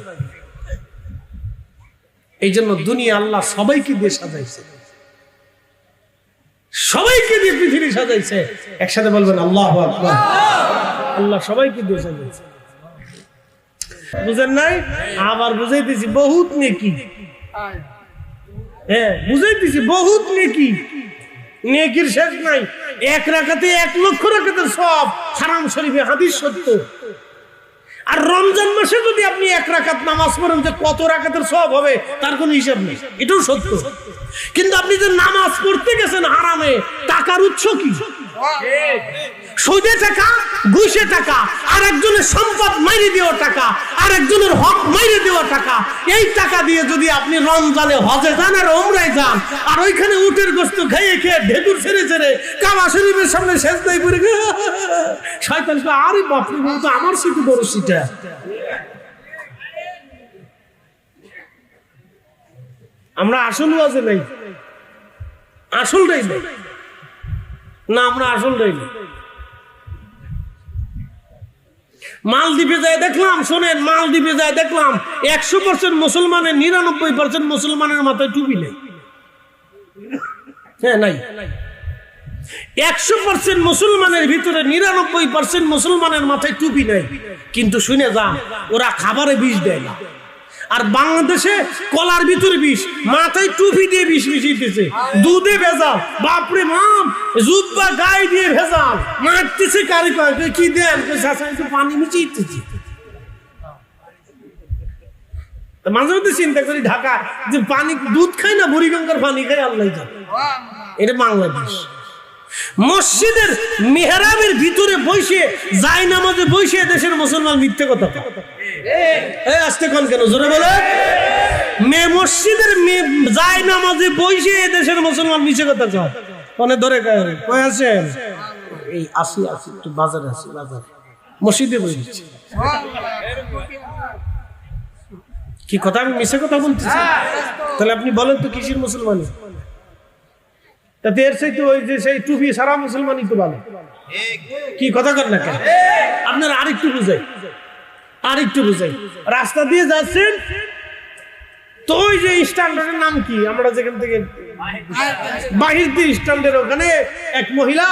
এই জন্য দুনিয়া আল্লাহ সবাইকে দিয়ে সাজাইছে, সবাইকে দিয়ে পৃথিবী সাজাইছে। একসাথে বলবেন আল্লাহু আকবার। আল্লাহ সবাইকে দিয়ে সাজাইছে। বুঝেন নাই? আবার বুঝাইতেছি বহুত নেকি। হ্যাঁ বুঝাইতেছি বহুত নেকি, নেকির শেষ নাই। এক রাকাতে 1 লক্ষ রাকাতের সওয়াব হারাম শরীফে হাদিস সত্য। আর রমজান মাসে যদি আপনি 1 রাকাত নামাজ পড়েন যে কত রাকাতের সওয়াব হবে তার কোনো হিসাব নেই, এটাও সত্য। কিন্তু আপনি যে নামাজ পড়তে গেছেন হারামে, টাকার উৎস কি? সুদে টাকা, ঘুষে টাকা, আর একজনের সম্পদ মাইরে দেওয়া টাকা, আর একজনের হক মাইরে দেওয়া টাকা। এই টাকা দিয়ে যদি আপনি রমজানে হজে যান আর ওমরায় যান, আর ওইখানে উটের গোশত খেয়ে খেয়ে ঢেকুর ছেড়ে ছেড়ে কাবা শরীফের সামনে সেজদায় পড়ে শয়তান কয়, আরে বাপরে বাপ, তো আমার সিটে বড় সিটা। আমরা আসল ওয়াজে নাই, আসলটাই নাই না, আমরা আসলটাই নাই। মালদ্বীপে যায় দেখলাম, শোনেন, মালদ্বীপে যায় দেখলাম 100% মুসলমানের 99% মুসলমানের মাথায় টুপি নেই। হ্যাঁ নাই, 100% মুসলমানের ভিতরে 99% মুসলমানের মাথায় টুপি নেই। কিন্তু শুনে যান, ওরা খাবারে বিষ দেয় না। আর বাংলাদেশে কলার ভিতরে বিষ, মাথায় টুপি দিয়ে বিষ মিশিয়েছে, দুধে ভেজাল, বাপরে মাম, জুব্বা গায়ে দিয়ে ভেজাল, মারতেছে কারি কয় কি দেন, পানি মিশিয়েছে। মাঝে মধ্যে চিন্তা করি ঢাকা যে পানি দুধ খাই না, বুড়িগঙ্গার পানি খাই, আল্লাহ জানে। এটা বাংলাদেশ। মসজিদের মেহরাবের ভিতরে বসে, যায় নামাজে বসে দেশের মুসলমান মিথ্যে কথা কয়। আসতে কোন কেন জোরে বলে? মসজিদের যায় নামাজে বসে দেশের মুসলমান মিথ্যে কথা কয়। অনেক ধরে কয় আছেন এই আসি একটু বাজারে আসি, বাজারে মসজিদে বসেছি। কি কথা, আমি মিথ্যে কথা বলতেছি? তাহলে আপনি বলেন তো কিসের মুসলমানি? তাতে এর চাইতে ওই যে সেই টুপি সারা মুসলমানই তো ভালো। কি কথা কর না কেন? আপনার আরেকটু বুঝাই, আরেকটু বুঝাই। রাস্তা দিয়ে যাচ্ছেন তো ওই যে স্ট্যান্ডার্ডের নাম কি, আমরা যেখান থেকে বাহির দিয়ে স্ট্যান্ডের ওখানে এক মহিলা,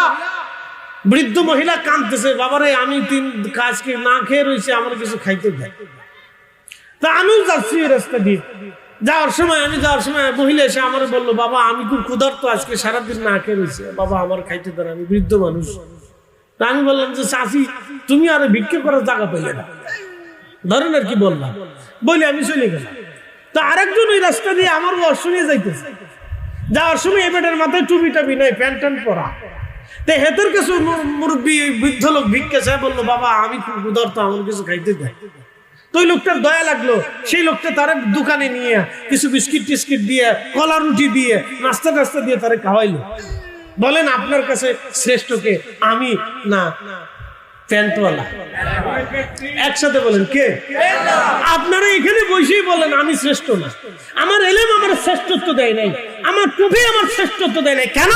বৃদ্ধ মহিলা কাঁদতেছে, বাবারে আমি 3 কাজকে না খেয়ে রয়েছে, আমার কিছু খাইতে দেয়। তা আমিও যাচ্ছি ওই রাস্তা দিয়ে, যাওয়ার সময় মহিলা এসে আমার বললো, বাবা আমি খুব ক্ষুধার্ত, আজকে সারাদিন না খেয়ে রয়েছে, বাবা আমার খাইতে দেন, আমি বৃদ্ধ মানুষ। তা আমি বললাম যে চাচি তুমি আর ভিক্ষা করার জায়গা পেলে না, ধরেন আর কি বললাম, বলে আমি চলে গেলাম। তো আরেকজন ওই রাস্তা দিয়ে আমার ওয়াজ শুনে যাইতেছে, যাওয়ার সময় এবারের মাথায় টুপি টাপি নাই, প্যান্ট ট্যান্ট পরা। তো হেতের কাছে মুরব্বী বৃদ্ধ লোক ভিক্ষা চায়, বললো বাবা আমি খুব ক্ষুধার্ত, আমার কিছু খাইতে দেয়। তো ওই লোকটার দয়া লাগলো, সেই লোকটা তার দোকানে নিয়ে কিছু বিস্কিট টিস্কিট দিয়ে, কলা রুটি দিয়ে, নাস্তা টাস্তা দিয়ে তারে খাওয়াইলো। বলেন আপনার কাছে শ্রেষ্ঠ কে? আমি না প্যান্টওয়ালা? একসাথে বলেন কে? আপনারা এখানে বসেই বলেন আমি শ্রেষ্ঠ না, আমার এলেম আমার শ্রেষ্ঠত্ব দেয় নাই, আমার টুপি আমার শ্রেষ্ঠত্ব দেয় নাই। কেন?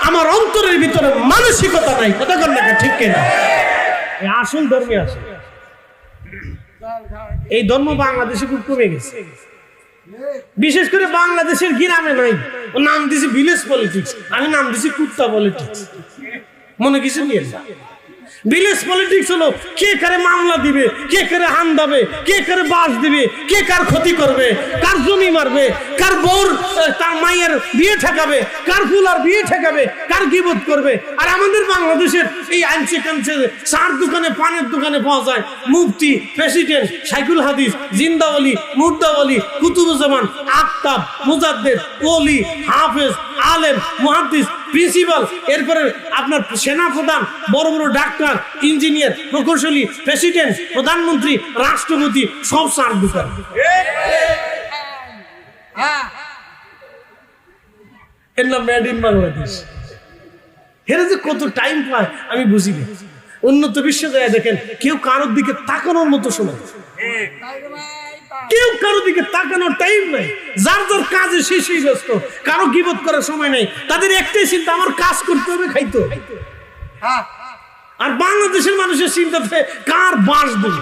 আমার অন্তরের ভিতরে মানসিকতা নাই। কথা কর না, ঠিক কিনা? আসল ধর্মে আসে। এই ধর্ম বাংলাদেশে খুব কমে গেছে, বিশেষ করে বাংলাদেশের গ্রামে নাই। ও নাম দিছি ভিলেজ পলিটিক্স, আমি নাম দিছি কুত্তা পলিটিক্স। মনে কিছু নিয়ে যা। ভিলেজ পলিটিক্স হলো কে কারে মামলা দিবে, কে কারে হান্দাবে, কে কারে বাস দিবে, কে কার ক্ষতি করবে, কার জমি মারবে, কার বউর তার মায়ের বিয়ে ঠেকাবে, কার ফুলার বিয়ে ঠেকাবে, কার গিবত করবে। আর আমাদের বাংলাদেশের এই আনছে কানছে চার দোকানে, পানের দোকানে পাওয়া যায় মুফতি, প্রেসিডেন্ট, সাইকুল হাদিস, জিন্দাওয়ালি, মুর্দাওয়ালি, কুতুবুজ্জামান, আফতাব, মুজাদ্দেদ, ওলি, হাফেজ, আলেম, মুহাদ্দিস, প্রিন্সিপাল, এরপরে আপনার সেনা প্রধান, বড় বড় ডাক্তার, ইঞ্জিনিয়ার, প্রকৌশলী, প্রেসিডেন্ট, প্রধানমন্ত্রী, রাষ্ট্রপতি, সব চার দোকান। এর নাম মেড ইন বাংলাদেশ। এরা যে কত টাইম পায় আমি বুঝি না। উন্নত বিশ্বে যায় দেখেন, কেউ কারোর দিকে তাকানোর মতো সময়, কেউ কারো দিকে তাকানোর টাইম নাই। যার যার কাজে সেই ব্যস্ত, কারো গিবত করার সময় নাই। তাদের একটাই চিন্তা, আমার কাজ করতে হবে, খাইতে হবে। আর বাংলাদেশের মানুষের চিন্তা কার বাস দেবে।